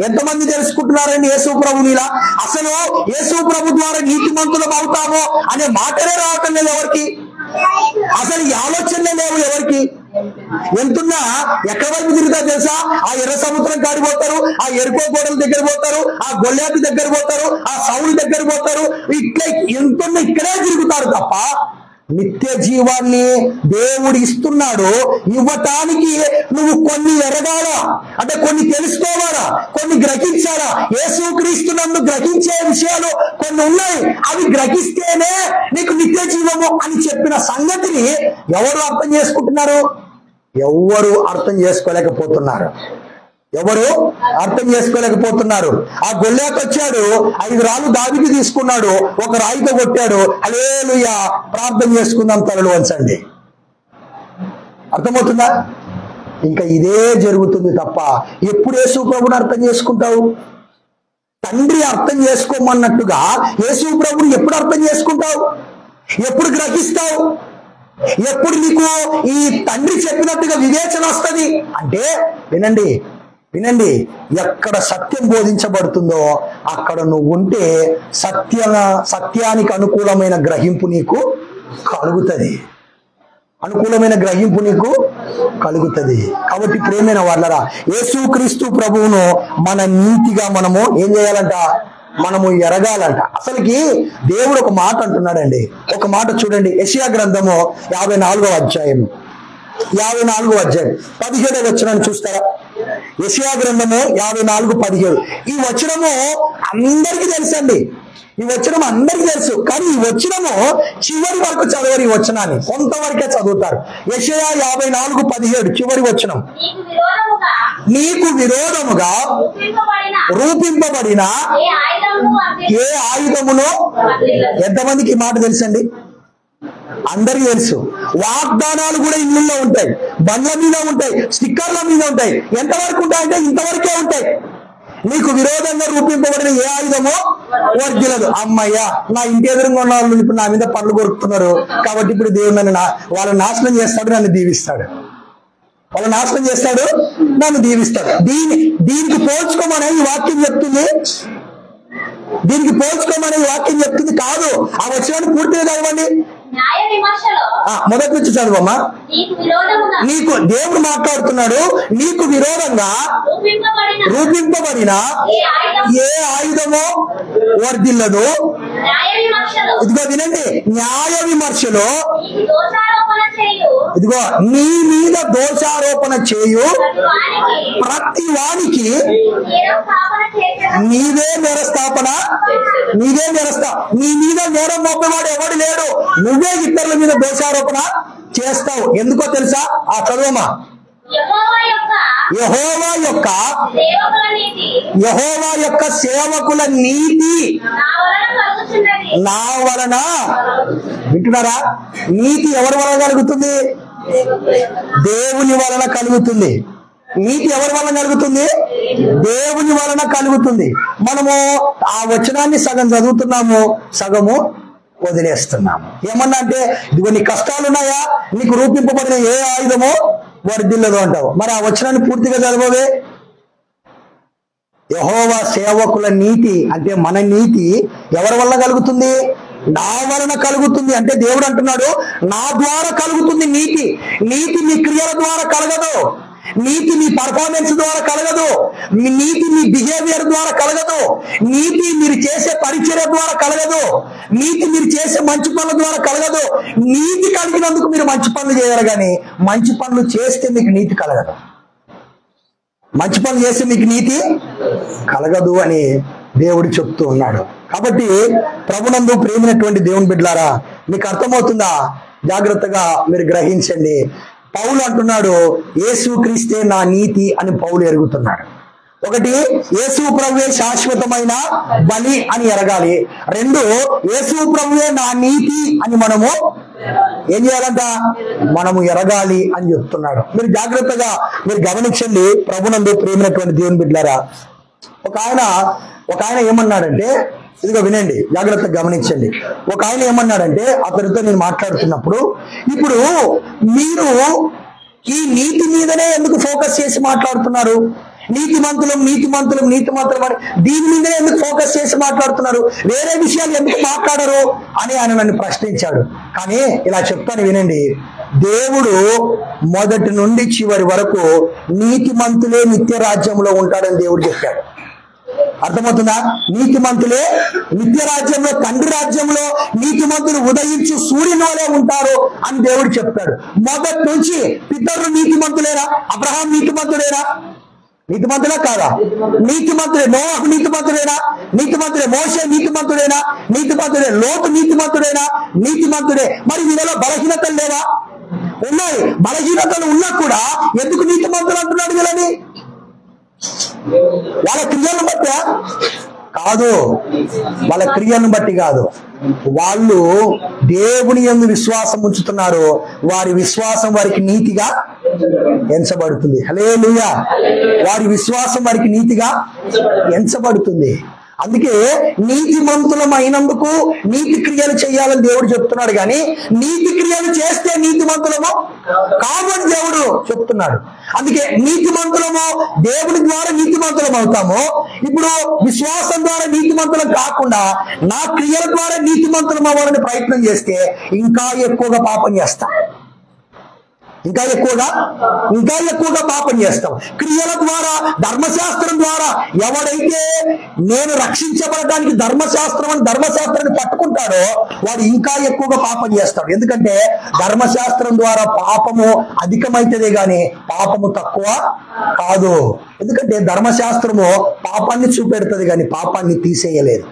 ఎంతమంది తెలుసుకుంటున్నారండి యేసు ప్రభునిలా? అసలు యేసు ప్రభు ద్వారా నీతిమంతులం అవుతాము అనే మాటనే రావటం లేదు ఎవరికి. అసలు ఈ ఆలోచనలే లేవు ఎవరికి. ఎంతున్నా ఎక్కడి వైపు తిరుగుతా తెలుసా? ఆ ఎర్ర సముద్రం కాడికి పోతారు, ఆ ఎరుకో గోడల దగ్గర పోతారు, ఆ గొల్లాటి దగ్గర పోతారు, ఆ సౌలు దగ్గర పోతారు. ఇట్లా ఎంతున్నా ఇక్కడే తిరుగుతారు తప్ప నిత్య జీవాన్ని దేవుడు ఇస్తున్నాడు. ఇవ్వటానికి నువ్వు కొన్ని ఎరగాలా, అంటే కొన్ని తెలుసుకోవాలా, కొన్ని గ్రహించాలా. యేసుక్రీస్తునందు గ్రహించే విషయాలు కొన్ని ఉన్నాయి. అవి గ్రహిస్తేనే నీకు నిత్య జీవము అని చెప్పిన సంగతిని ఎవరు అర్థం చేసుకుంటున్నారు? ఎవరు అర్థం చేసుకోలేకపోతున్నారు. ఎవరు అర్థం చేసుకోలేకపోతున్నారు. ఆ గొల్లాకు వచ్చాడు, 5 రాళ్ళు దావికి తీసుకున్నాడు, ఒక రాయితో కొట్టాడు. హల్లెలూయా, ప్రార్థన చేసుకుందాం, తలలు వంచండి. అర్థమవుతుందా? ఇంకా ఇదే జరుగుతుంది తప్ప ఎప్పుడు యేసు ప్రభుని అర్థం చేసుకుంటావు? తండ్రి అర్థం చేసుకోమన్నట్టుగా యేసు ప్రభుని ఎప్పుడు అర్థం చేసుకుంటావు? ఎప్పుడు గ్రహిస్తావు? ఎప్పుడు నీకు ఈ తండ్రి చెప్పినట్టుగా వివేచన వస్తుంది అంటే? వినండి వినండి, ఎక్కడ సత్యం బోధించబడుతుందో అక్కడ నువ్వు ఉంటే సత్యానికి అనుకూలమైన గ్రహింపు నీకు కలుగుతుంది. అనుకూలమైన గ్రహింపు నీకు కలుగుతుంది. కాబట్టి ప్రేమైన వాళ్ళరా, యేసుక్రీస్తు ప్రభువును మన నీతిగా మనము ఏం చేయాలంట? మనము ఎరగాలంట. అసలుకి దేవుడు ఒక మాట అంటున్నాడండి. ఒక మాట చూడండి, యెషయా గ్రంథము 54వ అధ్యాయం 17వ వచనాన్ని చూస్తారా? యెషయా గ్రంథము 54:17. ఈ వచనము అందరికీ తెలుసండి. ఈ వచనం అందరికీ తెలుసు. కానీ ఈ వచనము చివరి వరకు చదవరు. ఈ వచనాన్ని కొంతవరకే చదువుతారు. యెషయా 54:17 చివరి వచనం. నీకు విరోధముగా రూపింపబడిన ఏ ఆయుధమును. ఎంతమందికి ఈ మాట తెలుసండి? అందరికీ తెలుసు. వాగ్దానాలు కూడా ఇళ్ళల్లో ఉంటాయి, బండ్ల మీద ఉంటాయి, స్టిక్కర్ల మీద ఉంటాయి. ఎంతవరకు ఉంటాయంటే ఇంతవరకే ఉంటాయి. నీకు విరోధంగా రూపింపబడిన ఏ ఆయుధమో వర్జిలదు. అమ్మయ్యా, నా ఇంటి ఎదురుగా ఉన్న వాళ్ళు ఇప్పుడు నా మీద పనులు కొరుకుతున్నారు కాబట్టి ఇప్పుడు దేవుడు నన్ను వాళ్ళని నాశనం చేస్తాడు, నన్ను దీవిస్తాడు. వాళ్ళని నాశనం చేస్తాడు, నన్ను దీవిస్తాడు. దీనికి పోల్చుకోమనే ఈ వాక్యం చెప్తుంది. దీనికి పోల్చుకోమనే ఈ వాక్యం చెప్తుంది కాదు. ఆ వచనాన్ని పూర్తిగా చదవండి. మొదటి నుంచి చదువమ్మా. నీకు దేవుడు మాట్లాడుతున్నాడు, నీకు విరోధంగా రూపింపబడిన ఏ ఆయుధమో వర్ధిల్లదు. ఇదిగో వినండి, న్యాయ విమర్శలో ఇదిగో నీ మీద దోషారోపణ చేయు ప్రతి వానికి నీవే నేరస్థాపన, నీవే నీ మీద నేరం మోపేవాడు ఎవడు లేడు. నువ్వే ఇతరుల మీద దోషారోపణ చేస్తావు. ఎందుకో తెలుసా? ఆ చదువమ్మా. యెహోవా యొక్క సేవకుల నీతి నా వలన, వింటున్నారా? నీతి ఎవరి వలన కలుగుతుంది? దేవుని వలన కలుగుతుంది. నీతి ఎవరి వలన కలుగుతుంది? దేవుని వలన కలుగుతుంది. మనము ఆ వచనాన్ని సగం చదువుతున్నాము, సగము వదిలేస్తున్నాము. ఏమన్నా అంటే ఇదిగో నీ కష్టాలున్నాయా, నీకు రూపింపబడిన ఏ ఆయుధమో వర్ధిల్లదు అంటావు. మరి ఆ వచనాన్ని పూర్తిగా చదవవే. యెహోవా సేవకుల నీతి అంటే మన నీతి ఎవరి వల్ల కలుగుతుంది? నా వలన కలుగుతుంది. అంటే దేవుడు అంటున్నాడు, నా ద్వారా కలుగుతుంది నీతి. నీతి మీ క్రియల ద్వారా కలగదు, నీతి మీ పర్ఫార్మెన్స్ ద్వారా కలగదు, నీతి మీ బిహేవియర్ ద్వారా కలగదు, నీతి మీరు చేసే పరిచర్య ద్వారా కలగదు, నీతి మీరు చేసే మంచి పనుల ద్వారా కలగదు. నీతి కలిగినందుకు మీరు మంచి పనులు చేయాలి, కానీ మంచి పనులు చేస్తే మీకు నీతి కలగదు. మంచి పనులు చేస్తే మీకు నీతి కలగదు అని దేవుడు చెప్తూ ఉన్నాడు. కాబట్టి ప్రభునందు ప్రేమైనటువంటి దేవుని బిడ్డలారా, మీకు అర్థమవుతుందా? జాగ్రత్తగా మీరు గ్రహించండి. పౌలు అంటున్నాడు, యేసు క్రీస్తే నా నీతి అని పౌలు ఎరుగుతున్నాడు. ఒకటి, యేసు ప్రభువే శాశ్వతమైన బలి అని ఎరగాలి. రెండు, యేసు ప్రభువే నా నీతి అని మనము ఏం చేయాలంట? మనము ఎరగాలి అని చెప్తున్నాడు. మీరు జాగ్రత్తగా మీరు గమనించండి. ప్రభునందు ప్రేమైనటువంటి దేవుని బిడ్డలారా, ఒక ఆయన ఏమన్నాడంటే, ఇదిగో వినండి, జాగ్రత్తగా గమనించండి. ఒక ఆయన ఏమన్నాడంటే, అతనితో నేను మాట్లాడుతున్నప్పుడు, ఇప్పుడు మీరు ఈ నీతి మీదనే ఎందుకు ఫోకస్ చేసి మాట్లాడుతున్నారు? నీతిమంతులం అని దీని మీదనే ఎందుకు ఫోకస్ చేసి మాట్లాడుతున్నారు? వేరే విషయాలు ఎందుకు మాట్లాడరు అని ఆయన నన్ను ప్రశ్నించాడు. కానీ ఇలా చెప్తాను వినండి, దేవుడు మొదటి నుండి చివరి వరకు నీతిమంతులే నిత్య రాజ్యంలో ఉంటాడని దేవుడు చెప్పాడు. అర్థమవుతుందా? నీతిమంతులే నిత్య రాజ్యంలో, తండ్రి రాజ్యంలో నీతిమంతులు ఉదయించు సూర్యుని వలె ఉంటారు అని దేవుడు చెప్తాడు. మొదటి నుంచి పితరులు నీతిమంతులేనా? అబ్రహాం నీతిమంతుడేనా? నీతిమంతుడా కాదా? నీతిమంతుడే. నోహు నీతిమంతుడేనా? నీతిమంతుడే. మోషే నీతిమంతుడేనా? నీతిమంతుడే. లోతు నీతిమంతుడేనా? నీతిమంతుడే. మరి వీళ్ళలో బలహీనతలు లేవా? ఉన్నాయి. బలహీనతలు ఉన్నా కూడా ఎందుకు నీతిమంతులు అంటున్నాడు వీళ్ళని? వాళ్ళ క్రియలను బట్టి కాదు, వాళ్ళ క్రియలను బట్టి కాదు. వాళ్ళు దేవుని యందు విశ్వాసం ఉంచుతున్నారు, వారి విశ్వాసం వారికి నీతిగా ఎంచబడుతుంది. హల్లెలూయా. వారి విశ్వాసం వారికి నీతిగా ఎంచబడుతుంది. అందుకే నీతిమంతులమైనందుకు నీతి క్రియలు చేయాలని దేవుడు చెప్తున్నాడు, కానీ నీతి క్రియలు చేస్తే నీతిమంతులము కాదని దేవుడు చెప్తున్నాడు. అందుకే నీతిమంతులము దేవుని ద్వారా నీతిమంతులం అవుతాము. ఇప్పుడు విశ్వాసం ద్వారా నీతిమంతులం కాకుండా నా క్రియల ద్వారా నీతిమంతులం అవ్వాలని ప్రయత్నం చేస్తే ఇంకా ఎక్కువగా పాపం చేస్తాం, ఇంకా ఎక్కువగా పాపం చేస్తాం. క్రియల ద్వారా, ధర్మశాస్త్రం ద్వారా ఎవడైతే నేను రక్షించబడటానికి ధర్మశాస్త్రాన్ని పట్టుకుంటాడో వాడు ఇంకా ఎక్కువగా పాపం చేస్తాడు. ఎందుకంటే ధర్మశాస్త్రం ద్వారా పాపము అధికమైతేనే గాని పాపము తక్కువ కాదు. ఎందుకంటే ధర్మశాస్త్రము పాపాన్ని చూపెడుతుంది కానీ పాపాన్ని తీసేయలేదు.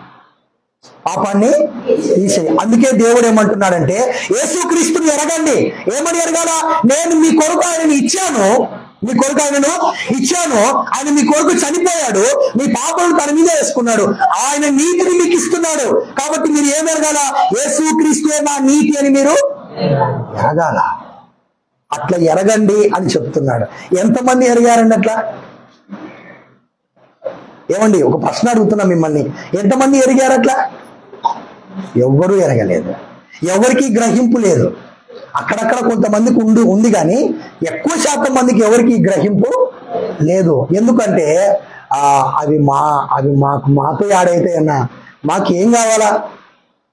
అందుకే దేవుడు ఏమంటున్నాడంటే, యేసుక్రీస్తుని ఎరగండి. ఏమని ఎరగాల? నేను మీ కొరకు ఆయనను ఇచ్చాను, ఆయన మీ కొరకు చనిపోయాడు, మీ పాపను తన మీద వేసుకున్నాడు, ఆయన నీతిని మీకు ఇస్తున్నాడు. కాబట్టి మీరు ఏం ఎరగాల? యేసుక్రీస్తువే నా నీతి అని మీరు ఎరగాల. అట్లా ఎరగండి అని చెప్తున్నాడు. ఎంతమంది ఎరగారండి అట్లా? ఏమండి, ఒక ప్రశ్న అడుగుతున్నా మిమ్మల్ని, ఎంతమంది ఎరిగారు అట్లా? ఎవ్వరూ ఎరగలేదు, ఎవరికి గ్రహింపు లేదు. అక్కడక్కడ కొంతమందికి ఉంది కానీ ఎక్కువ శాతం మందికి ఎవరికి గ్రహింపు లేదు. ఎందుకంటే అవి మాతో ఆడైతే అన్నా మాకేం కావాలా?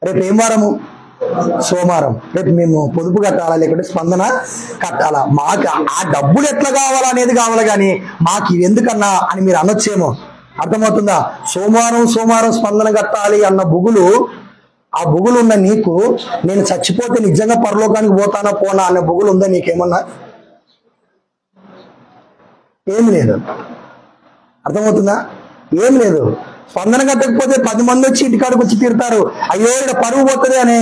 రేపు ఏం వారము? సోమవారం రేపు మేము పొదుపు కట్టాలా లేకుంటే స్పందన కట్టాలా, మాకు ఆ డబ్బులు ఎట్లా కావాలా అనేది కావాలి కానీ మాకు ఇది ఎందుకన్నా అని మీరు అనొచ్చేమో. అర్థమవుతుందా? సోమవారం సోమవారం స్పందన కట్టాలి అన్న బుగులు, ఆ బుగులు ఉన్న నీకు నేను చచ్చిపోతే నిజంగా పరలోకానికి పోతానా పోనా అనే బుగులు ఉందా నీకేమన్నా? ఏం లేదు. అర్థమవుతుందా? ఏం లేదు. స్పందన కట్టకపోతే 10 మంది వచ్చి ఇంటికాడికి వచ్చి తిడతారు, అయ్యో ఇక్కడ పరువు పోతుంది అనే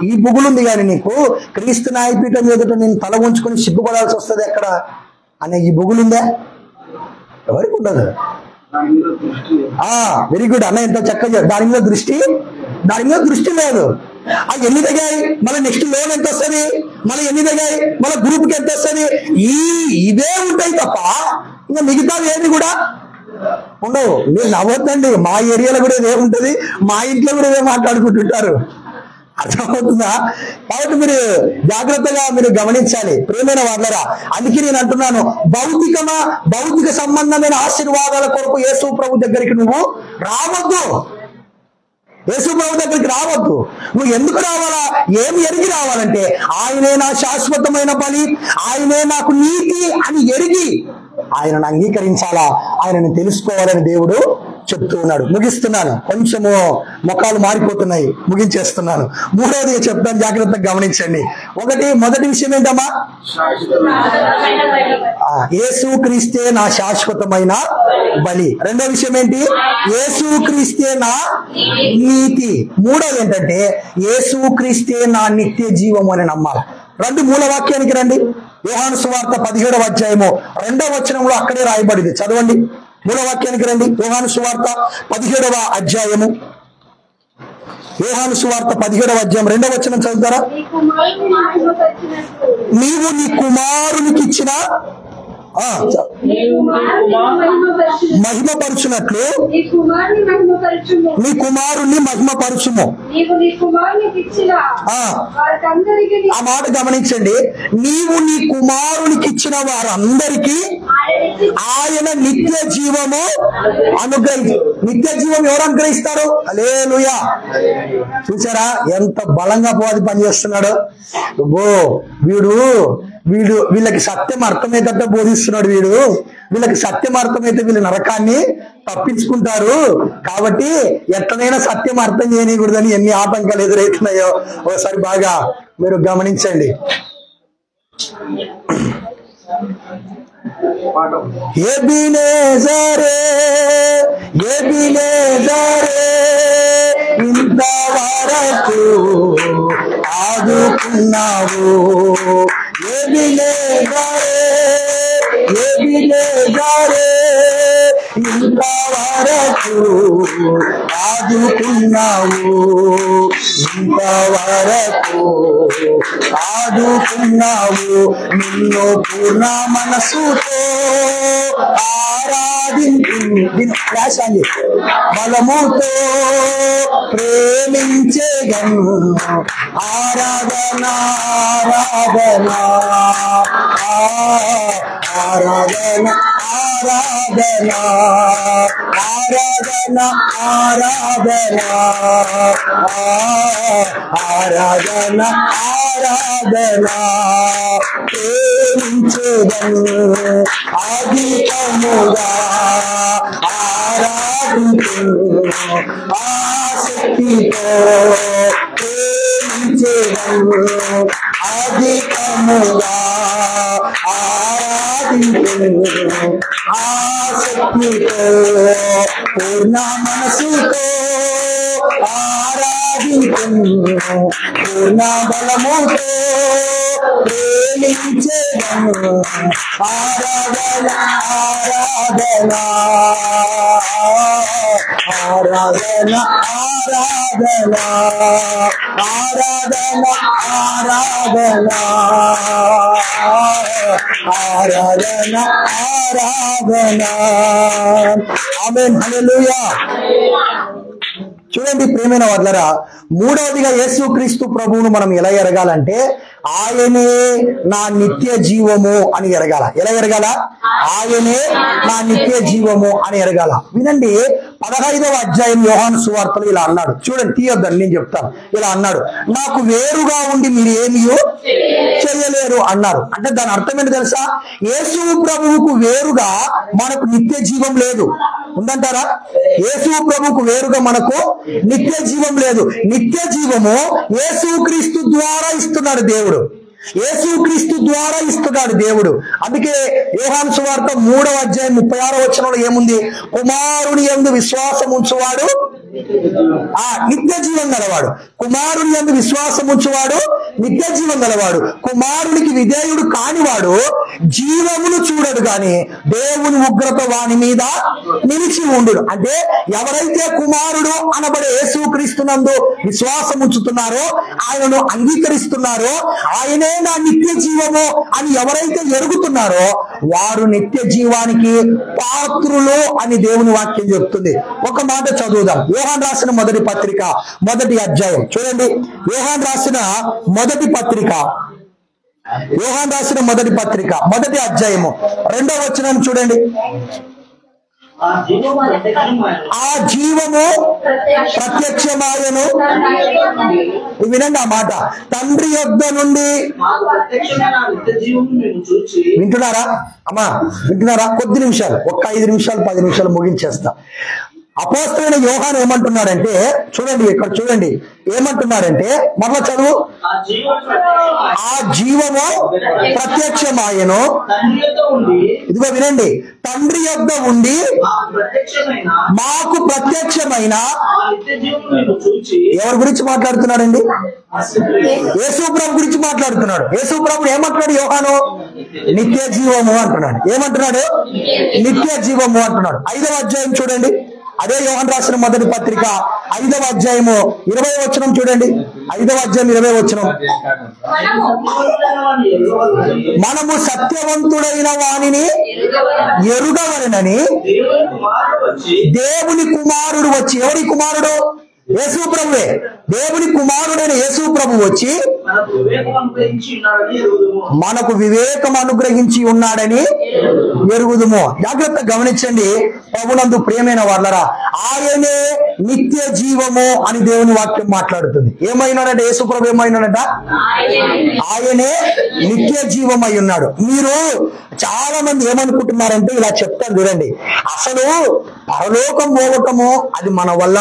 ఈ బుగులు ఉంది. కానీ నీకు క్రీస్తు న్యాయపీఠం ఎదుట నేను తల ఉంచుకొని సిగ్గుపడాల్సి వస్తుంది ఎక్కడ అనే ఈ బుగులుందా? ఎవరికి ఉండదు. వెరీ గుడ్ అన్న, ఎంత చక్కగా. దాని మీద దృష్టి లేదు. ఎన్ని తగ్గాయి, మళ్ళీ నెక్స్ట్ లోన్ ఎంత వస్తుంది, మళ్ళీ ఎన్ని తగ్గాయి, మళ్ళీ గ్రూప్కి ఎంత వస్తుంది, ఇవే ఉంటాయి తప్ప ఇంకా మిగతావి ఏది కూడా ఉండవు. మీరు నవ్వద్దండి, మా ఏరియాలో కూడా ఇదే ఉంటుంది, మా ఇంట్లో కూడా ఇదే మాట్లాడుకుంటుంటారు. అర్థమవుతుందా? కాబట్టి మీరు జాగ్రత్తగా మీరు గమనించాలి ప్రియమైన వాళ్ళరా. అందుకే నేను అంటున్నాను, భౌతిక సంబంధమైన ఆశీర్వాదాల కొరకు యేసు ప్రభు దగ్గరికి నువ్వు రావద్దు. యేసు ప్రభు దగ్గరికి రావద్దు. నువ్వు ఎందుకు రావాలా? ఏమి ఎరిగి రావాలంటే ఆయనే నా శాశ్వతమైన బలి, ఆయనే నాకు నీతి అని ఎరిగి ఆయనను అంగీకరించాలా, ఆయనను తెలుసుకోవాలని దేవుడు చెప్తూ ఉన్నాడు. ముగిస్తున్నాను, కొంచెము ముఖాలు మారిపోతున్నాయి, ముగించేస్తున్నాను. మూడవది చెప్తాను, జాగ్రత్తగా గమనించండి. మొదటి విషయం ఏంటమ్మా? యేసు క్రీస్తే నా శాశ్వతమైన బలి. రెండో విషయం ఏంటి? యేసు క్రీస్తే నా నీతి. మూడోది ఏంటంటే యేసు క్రీస్తే నా నిత్య జీవం అని నమ్మాలి. రెండు మూల వాక్యానికి రండి. యోహాను సువార్త 17వ అధ్యాయము 2వ వచనంలో అక్కడే రాయబడింది, చదవండి. మూల వాక్యానికి రండి. యోహాను సువార్త 17వ అధ్యాయము, యోహాను సువార్త 17వ అధ్యాయం 2వ వచనం చదువుతారా? నీవు నీ కుమారునికి ఇచ్చిన మహిమపరచునట్లు నీ కుమారుణ్ణి మహిమపరచుము. ఆ మాట గమనించండి. నీవు నీ కుమారునికి ఇచ్చిన వారందరికీ ఆయన నిత్య జీవము అనుగ్రహించు. నిత్య జీవం ఎవరు అనుగ్రహిస్తారు? హల్లెలూయా. చూసారా ఎంత బలంగా పోది పనిచేస్తున్నాడు. వీళ్ళకి సత్యం అర్థమైతే బోధిస్తున్నాడు. వీళ్ళకి సత్యం అర్థమైతే వీళ్ళు నరకాన్ని తప్పించుకుంటారు. కాబట్టి ఎట్లనైనా సత్యం అర్థం చేయకూడదని ఎన్ని ఆటంకాలు ఎదురవుతున్నాయో ఒకసారి బాగా మీరు గమనించండి. ఎబినేజరే ఇంతవరకు ఆదుకున్నావు. ఎబినేజరే ఇంతవరకు ఆదుకున్నావు. నిన్ను పూర్ణ మనసుతో ఆరాధించు, బలముతో ప్రేమించేగను. ఆరాధన ప్రేమించేదను. అధికముగా ఆరాధించు, ఆసక్తితో ప్రేమించేదను. అధికముగా ఆరాధించు, ఆసక్తితో పూర్ణ మనసుతో ఆరాధించు. పూర్ణ బలముతో ప్రేమించేదను. ఆరాధన ఆమేన్. హల్లెలూయా. చూడండి ప్రియమైన వాళ్ళరా, మూడవదిగా యేసుక్రీస్తు ప్రభువును మనం ఎలా ఎరగాలంటే ఆయనే నా నిత్య జీవము అని ఎరగాల. ఎలా ఎరగాల? ఆయనే నా నిత్య జీవము అని ఎరగాల. వినండి, 15వ అధ్యాయం యోహాను సువార్తలో ఇలా అన్నాడు. చూడండి, తీయొద్దని నేను చెప్తాను. ఇలా అన్నాడు, నాకు వేరుగా ఉండి మీరు ఏమీ చేయలేరు అన్నారు. అంటే దాని అర్థం ఏంటి తెలుసా? యేసు ప్రభువుకు వేరుగా మనకు నిత్య జీవం లేదు. ఉందంటారా? యేసు ప్రభువుకు వేరుగా మనకు నిత్య జీవం లేదు. నిత్య జీవము యేసుక్రీస్తు ద్వారా ఇస్తున్నాడు దేవుడు. యేసుక్రీస్తు ద్వారా ఇస్తున్నాడు దేవుడు. అందుకే యోహాను సువార్త 3వ అధ్యాయం 36వ వచనంలో ఏముంది? కుమారుని యందు విశ్వాసం ఉంచువాడు నిత్య జీవం గలవాడు. కుమారుని యందు విశ్వాసం ఉంచువాడు నిత్య జీవం గలవాడు. కుమారునికి విధేయుడు కానివాడు జీవమును చూడడు గాని దేవుని ఉగ్రత వాని మీద నిలిచి ఉండు. అంటే ఎవరైతే కుమారుడు అనబడే యేసుక్రీస్తునందు విశ్వాసం ఉంచుతున్నారో, ఆయనను అంగీకరిస్తున్నారో, ఆయనే నా నిత్య జీవము అని ఎవరైతే ఎరుగుతున్నారో వారు నిత్య జీవానికి పాత్రులు అని దేవుని వాక్యం చెప్తుంది. ఒక మాట చదువుదాం. యోహాను రాసిన మొదటి పత్రిక 1వ అధ్యాయం చూడండి. యోహాను రాసిన మొదటి పత్రిక 1వ అధ్యాయము 2వ వచనం చూడండి. ఆ జీవము ప్రత్యక్షమాయను. వినండి ఆ మాట, తండ్రి యొద్ద నుండి. వింటున్నారా అమ్మా? వింటున్నారా? కొద్ది నిమిషాలు, ఒక్క 5 నిమిషాలు 10 నిమిషాలు ముగించేస్తా. అపోస్తలుడైన యోహాను ఏమంటున్నాడంటే, చూడండి ఇక్కడ చూడండి ఏమంటున్నాడంటే, మరలా చదువు. ఆ జీవము ప్రత్యక్షమాయను. ఇదిగో వినండి, తండ్రి యొద్ద ఉండి మాకు ప్రత్యక్షమైన. ఎవరి గురించి మాట్లాడుతున్నాడండి? యేసు ప్రభు గురించి మాట్లాడుతున్నాడు. యేసు ప్రభు ఏమంటున్నాడు? యోహాను నిత్య జీవము అంటున్నాడు. ఏమంటున్నాడు? నిత్య జీవము అంటున్నాడు. 5వ అధ్యాయం చూడండి. అదే యోహాను రాసిన మొదటి పత్రిక 5వ అధ్యాయము 20వ వచనం చూడండి. 5వ అధ్యాయం 20వ వచనం. మనము సత్యవంతుడైన వానిని ఎరుగవలెనని దేవుని కుమారుడు వచ్చి. ఎవరి కుమారుడు? యేసు ప్రభువే. దేవుని కుమారుడైన యేసు ప్రభు వచ్చి మనకు వివేకం అనుగ్రహించి ఉన్నాడని ఎరుగుదుము. జాగ్రత్త గమనించండి ప్రభునందు ప్రియమైన వాళ్ళరా, ఆయనే నిత్య జీవము అని దేవుని వాక్యం మాట్లాడుతుంది. ఏమైనాడంటే యేసు ప్రభు ఏమైనాడంట? ఆయనే నిత్య జీవం అయి ఉన్నాడు. మీరు చాలా మంది ఏమనుకుంటున్నారంటే, ఇలా చెప్తాను చూడండి, అసలు పరలోకం పోవటము అది మన వల్ల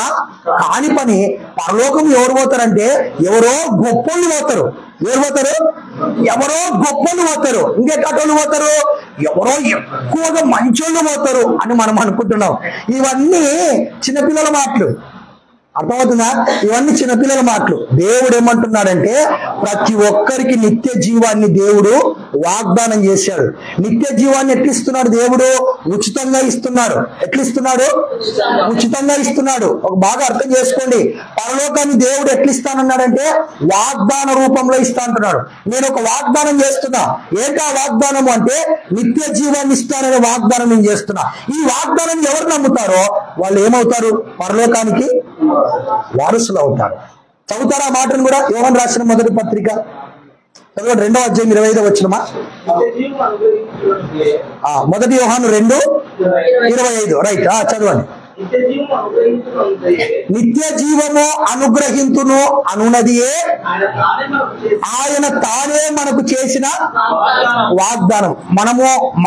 కాని పని. పరలోకం ఎవరు పోతారంటే ఎవరో గొప్పలు పోతారు. ఎవరు పోతారు? ఎవరో గొప్పలు పోతారు. ఇంకెక్కటోళ్ళు పోతారు? ఎవరో ఎక్కువగా మంచోళ్ళు పోతారు అని మనం అనుకుంటున్నాం. ఇవన్నీ చిన్నపిల్లల మాటలు. అర్థమవుతుందా? ఇవన్నీ చిన్నపిల్లల మాటలు. దేవుడు ఏమంటున్నాడంటే ప్రతి ఒక్కరికి నిత్య జీవాన్ని దేవుడు వాగ్దానం చేశాడు. నిత్య జీవాన్ని ఎట్లిస్తున్నాడు దేవుడు? ఉచితంగా ఇస్తున్నాడు. ఎట్లిస్తున్నాడు? ఉచితంగా ఇస్తున్నాడు. ఒక బాగా అర్థం చేసుకోండి. పరలోకాన్ని దేవుడు ఎట్లిస్తానన్నాడంటే వాగ్దాన రూపంలో ఇస్తా అంటున్నాడు. నేను ఒక వాగ్దానం చేస్తున్నా. ఏంటా వాగ్దానం అంటే నిత్య జీవాన్ని ఇస్తాననే వాగ్దానం నేను చేస్తున్నా. ఈ వాగ్దానం ఎవరు నమ్ముతారో వాళ్ళు ఏమవుతారు? పరలోకానికి వారసులు అవుతారు. చదువుతారా మాటను కూడా? యోహాను రాసిన మొదటి పత్రిక చదవండి. 2వ అధ్యాయం 25వ వచనమా? 1 యోహాను 2:25. రైట్, చదవండి. నిత్య జీవము అనుగ్రహించును అనున్నదియే ఆయన తానే మనకు చేసిన వాగ్దానం.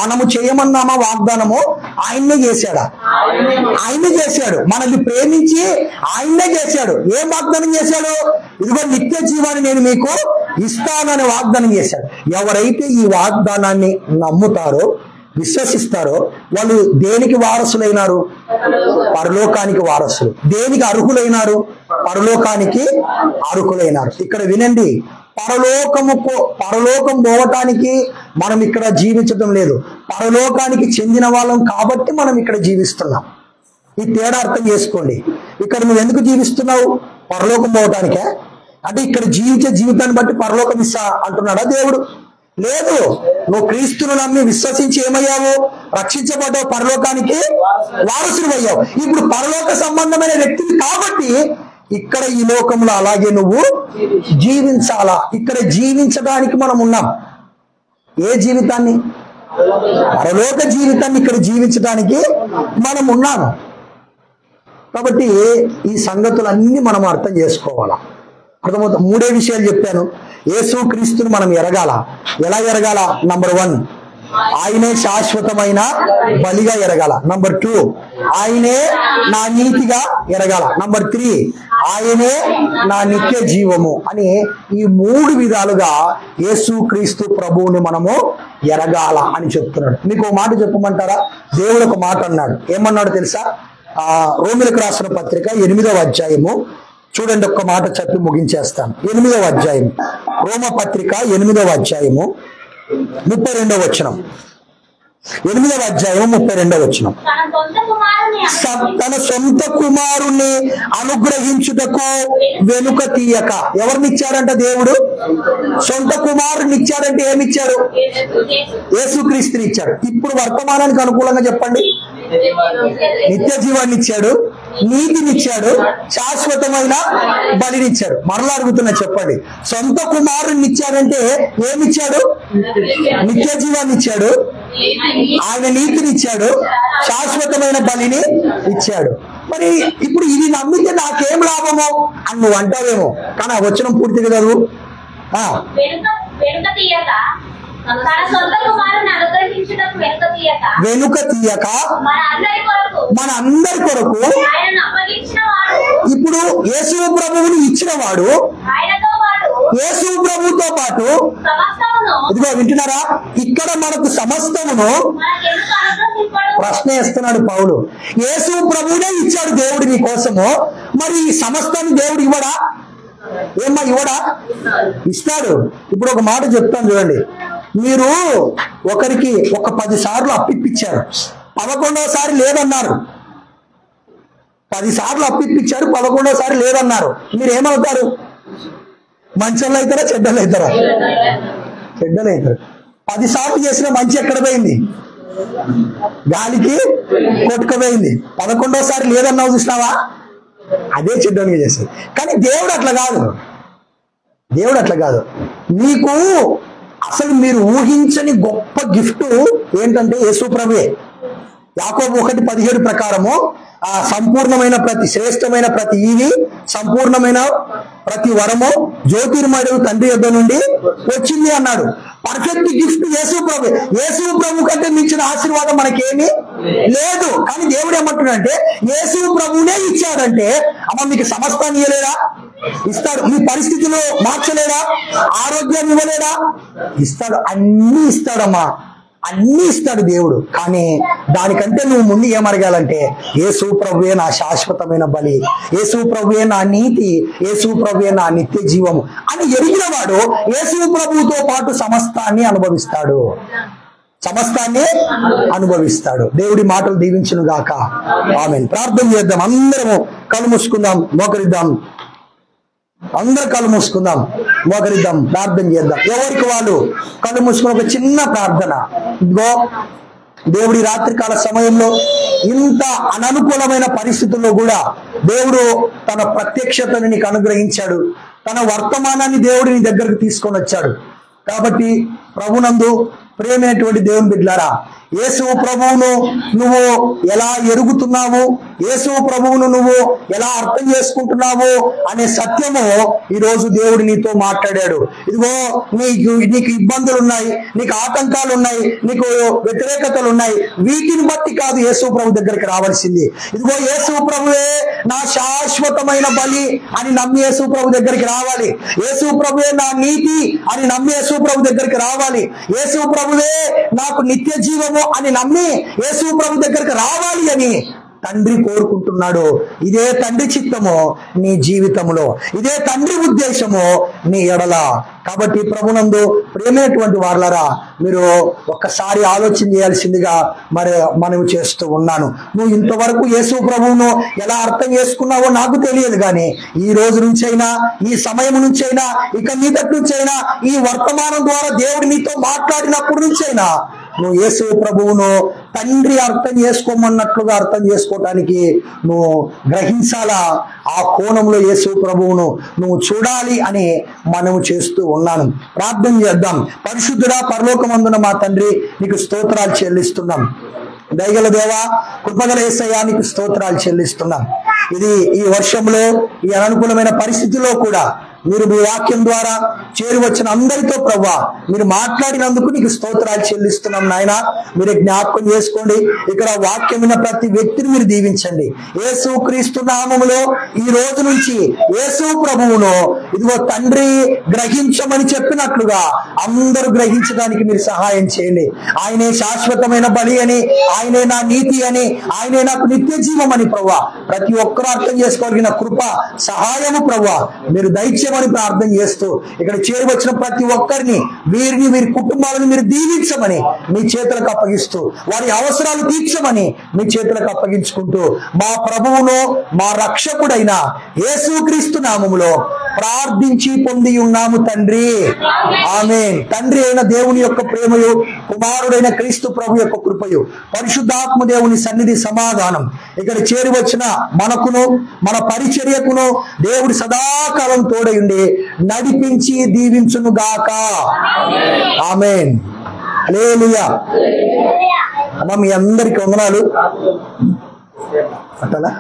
మనము చేయమన్నామా వాగ్దానము? ఆయన్నే చేశాడా? ఆయన్నే చేశాడు. మనల్ని ప్రేమించి ఆయన్నే చేశాడు. ఏం వాగ్దానం చేశాడు? ఇదిగో నిత్య జీవాన్ని నేను మీకు ఇస్తానని వాగ్దానం చేశాడు. ఎవరైతే ఈ వాగ్దానాన్ని నమ్ముతారో, విశ్వసిస్తారో వాళ్ళు దేనికి వారసులైనారు? పరలోకానికి వారసులు. దేనికి అర్హులైనారు? పరలోకానికి అర్హులైనారు. ఇక్కడ వినండి, పరలోకం పోవటానికి మనం ఇక్కడ జీవించడం లేదు. పరలోకానికి చెందిన వాళ్ళం కాబట్టి మనం ఇక్కడ జీవిస్తున్నాం. ఈ తేడా అర్థం చేసుకోండి. ఇక్కడ నువ్వు ఎందుకు జీవిస్తున్నావు? పరలోకం పోవటానికే? అంటే ఇక్కడ జీవించే జీవితాన్ని బట్టి పరలోకం ఇస్తా అంటున్నాడా దేవుడు? లేదు. నువ్వు క్రీస్తును నమ్మి విశ్వసించి ఏమయ్యావు? రక్షించబడ్డావు, పరలోకానికి వారసుడు అయ్యావు. ఇప్పుడు పరలోక సంబంధమైన వ్యక్తివి కాబట్టి ఇక్కడ ఈ లోకంలో అలాగే నువ్వు జీవించాలా. ఇక్కడ జీవించడానికి మనం ఉన్నాం. ఏ జీవితాన్ని? పరలోక జీవితాన్ని ఇక్కడ జీవించడానికి మనం ఉన్నాము. కాబట్టి ఈ సంగతులన్నీ మనం అర్థం చేసుకోవాలా. అర్థమవుతా? 3 విషయాలు చెప్పాను. యేసు క్రీస్తుని మనం ఎరగాల. ఎలా ఎరగాల? నంబర్ 1, ఆయనే శాశ్వతమైన బలిగా ఎరగాల. నంబర్ 2, ఆయనే నా నీతిగా ఎరగాల. నంబర్ 3, ఆయనే నా నిత్య జీవము అని ఈ 3 విధాలుగా యేసు క్రీస్తు ప్రభువుని మనము ఎరగాల అని చెప్తున్నాడు. మీకు ఒక మాట చెప్పమంటారా? దేవుడు ఒక మాట అన్నాడు. ఏమన్నాడు తెలుసా? రోమిలకు రాసిన పత్రిక 8వ అధ్యాయము చూడండి. ఒక్క మాట చెప్పి ముగించేస్తాను. 8వ అధ్యాయం, రోమ పత్రిక 8వ అధ్యాయము 32వ వచనం. 8వ అధ్యాయం 32వ వచనం. తన సొంత కుమారుణ్ణి అనుగ్రహించుటకు వెనుక తీయక. ఎవరిని ఇచ్చాడంట? దేవుడు సొంత కుమారుని ఇచ్చాడంటే ఏమిచ్చాడు? యేసుక్రీస్తుని ఇచ్చాడు. ఇప్పుడు వర్తమానానికి అనుకూలంగా చెప్పండి. నిత్య జీవాన్ని ఇచ్చాడు, నీతినిచ్చాడు, శాశ్వతమైన బలినిచ్చాడు. మరలా అడుగుతున్నా చెప్పండి. సొంత కుమారుని ఇచ్చాడంటే ఏమిచ్చాడు? నిత్య జీవాన్ని ఇచ్చాడు, ఆయన నీతినిచ్చాడు, శాశ్వతమైన బలిని ఇచ్చాడు. మరి ఇప్పుడు ఇది నమ్మితే నాకేం లాభము అని నువ్వు అంటావేమో, కానీ ఆ వచనం పూర్తిగా చదువు. వెనుక తీయక మన అందరి కొరకు ఇప్పుడు యేసు ప్రభువుని ఇచ్చిన వాడు యేసు ప్రభువుతో పాటు, ఇదిగో వింటున్నారా, ఇక్కడ మనకు సమస్తమును ప్రశ్న వేస్తున్నాడు పౌలు. యేసు ప్రభువునే ఇచ్చాడు దేవుడు నీ కోసము. మరి ఈ సమస్తాన్ని దేవుడు ఇవ్వడా? ఏమ్మా ఇవ్వడా? ఇస్తాడు. ఇప్పుడు ఒక మాట చెప్తాను చూడండి. మీరు ఒకరికి ఒక 10 సార్లు అప్పిప్పించారు, 11వసారి లేదన్నారు. 10 సార్లు అప్పిప్పించారు, 11వసారి లేదన్నారు. మీరు ఏమవుతారు? మంచోళ్ళు అవుతారా, చెడ్డలు అవుతారా? చెడ్డలు అవుతారు. 10 సార్లు చేసిన మంచి ఎక్కడ పోయింది? గాలికి కొట్టుకుపోయింది. 11వసారి లేదన్నావు చూసినావా? అదే చెడ్డలుగా చేస్తుంది. కానీ దేవుడు అట్లా కాదు. దేవుడు అట్లా కాదు. మీకు అసలు మీరు ఊహించని గొప్ప గిఫ్ట్ ఏంటంటే యేసు ప్రభువే. యాకోబు 1:17 ప్రకారము సంపూర్ణమైన ప్రతి శ్రేష్టమైన ప్రతి ఈవి, సంపూర్ణమైన ప్రతి వరము జ్యోతిర్మయుడు తండ్రి యొద్ద నుండి వచ్చింది అన్నాడు. పర్ఫెక్ట్ గిఫ్ట్ యేసు ప్రభు. యేసు ప్రభు కంటే మించిన ఆశీర్వాదం మనకేమీ లేదు. కానీ దేవుడు ఏమంటున్నాడంటే యేసు ప్రభునే ఇచ్చాడంటే అమ్మ మీకు సమస్తాన్ని ఇవ్వలేదా? ఇస్తాడు. మీ పరిస్థితిలో మార్చలేదా? ఆరోగ్యాన్ని ఇవ్వలేదా? ఇస్తాడు. అన్ని ఇస్తాడమ్మా, అన్ని ఇస్తాడు దేవుడు. కానీ దానికంటే నువ్వు ముందు ఏమడగాలంటే యేసు ప్రభువే నా శాశ్వతమైన బలి, యేసు ప్రభువే నా నీతి, యేసు ప్రభువే నా నిత్య జీవము అని ఎరిగిన వాడు యేసు ప్రభువుతో పాటు సమస్తాన్ని అనుభవిస్తాడు. సమస్తాన్ని అనుభవిస్తాడు. దేవుడి మాటలు దీవించును గాక. ఆమేన్. ప్రార్థన చేద్దాం. అందరము కళ్ళు మూసుకుందాం, మోకరిద్దాం. అందరు కళ్ళు మూసుకుందాం, మోకరిద్దాం, ప్రార్థన చేద్దాం. ఎవరికి వాళ్ళు కళ్ళు మూసుకుని ఒక చిన్న ప్రార్థన. ఇదిగో దేవుడి రాత్రికాల సమయంలో ఇంత అననుకూలమైన పరిస్థితుల్లో కూడా దేవుడు తన ప్రత్యక్షతని నీకు అనుగ్రహించాడు. తన వర్తమానాన్ని దేవుడు నీ దగ్గరకు తీసుకొని వచ్చాడు. కాబట్టి ప్రభునందు ప్రేమైనటువంటి దేవుని బిడ్డలారా, యేసు ప్రభువును నువ్వు ఎలా ఎరుగుతున్నావు, యేసు ప్రభువును నువ్వు ఎలా అర్థం చేసుకుంటున్నావు అనే సత్యము ఈ రోజు దేవుడు నీతో మాట్లాడాడు. ఇదిగో నీకు ఇబ్బందులు ఉన్నాయి, నీకు ఆటంకాలు ఉన్నాయి, నీకు వ్యతిరేకతలు ఉన్నాయి. వీటిని బట్టి కాదు యేసు ప్రభు దగ్గరికి రావాల్సింది. ఇదిగో యేసు ప్రభువే నా శాశ్వతమైన బలి అని నమ్మి యేసు ప్రభు దగ్గరికి రావాలి. యేసు ప్రభువే నా నీతి అని నమ్మి యేసు ప్రభు దగ్గరికి రావాలి. యేసు ప్రభువే నాకు నిత్య జీవము అని నమ్మి యేసు ప్రభు దగ్గరికి రావాలి అని తండ్రి కోరుకుంటున్నాడు. ఇదే తండ్రి చిత్తము నీ జీవితంలో, ఇదే తండ్రి ఉద్దేశము నీ ఎడల. కాబట్టి ప్రభునందు ప్రేమైనటువంటి వాళ్ళరా, మీరు ఒక్కసారి ఆలోచన చేయాల్సిందిగా మనవి చేస్తూ ఉన్నాను. నువ్వు ఇంతవరకు యేసు ప్రభువును ఎలా అర్థం చేసుకున్నావో నాకు తెలియదు, కానీ ఈ రోజు నుంచైనా, ఈ సమయం నుంచైనా, ఇక మీదటి నుంచైనా, ఈ వర్తమానం ద్వారా దేవుడు నీతో మాట్లాడినప్పటి నుంచైనా నువ్వు యేసు ప్రభువును తండ్రి అర్థం చేసుకోమన్నట్లుగా అర్థం చేసుకోవటానికి నువ్వు గ్రహించాలా. ఆ కోణంలో యేసు ప్రభువును నువ్వు చూడాలి అని మనము చేస్తూ ఉన్నాను. ప్రార్థన చేద్దాం. పరిశుద్ధుడా, పరలోకమందున మా తండ్రి, నీకు స్తోత్రాలు చెల్లిస్తున్నాం. దయగల దేవా, కృపగల యేసయ్యా, నీకు స్తోత్రాలు చెల్లిస్తున్నాం. ఈ వర్షంలో, ఈ అననుకూలమైన పరిస్థితిలో కూడా మీరు మీ వాక్యం ద్వారా చేరి వచ్చిన అందరితో ప్రభువా మీరు మాట్లాడినందుకు నీకు స్తోత్రాలు చెల్లిస్తున్నాం నాయన. మీరు జ్ఞాపకం చేసుకోండి. ఇక్కడ వాక్యం విన్న ప్రతి వ్యక్తిని మీరు దీవించండి. యేసు క్రీస్తు నామములో ఈ రోజు నుంచి యేసు ప్రభువును ఇదిగో తండ్రి గ్రహించమని చెప్పినట్లుగా అందరూ గ్రహించడానికి మీరు సహాయం చేయండి. ఆయనే శాశ్వతమైన బలి అని, ఆయనే నా నీతి అని, ఆయనే నాకు నిత్య జీవం అని ప్రభువా ప్రతి ఒక్కరూ అర్థం చేసుకోగలిగిన కృప, సహాయము ప్రభువా మీరు దయచేయమని ప్రార్థన చేస్తూ, ఇక్కడ చేరి వచ్చిన ప్రతి ఒక్కరిని, వీరిని, వీరి కుటుంబాలను మీరు దీవించమని మీ చేతులకు అప్పగిస్తూ, వారి అవసరాలు తీర్చమని మీ చేతులకు అప్పగించుకుంటూ, మా ప్రభువును, మా రక్షకుడైన యేసుక్రీస్తు నామములో ప్రార్థించి పొంది ఉన్నాము తండ్రి. ఆమేన్. తండ్రి అయిన దేవుని యొక్క ప్రేమయు, కుమారుడైన క్రీస్తు ప్రభు యొక్క కృపయు, పరిశుద్ధాత్మ దేవుని సన్నిధి సమాధానం ఇక్కడ చేరి వచ్చిన మనకును, మన పరిచర్యకును దేవుడు సదాకాలం తోడయుండి నడిపించి దీవించును గాక. ఆమేన్. హల్లెలూయా. అన్న మీ అందరికి వందనాలు. అట్టలా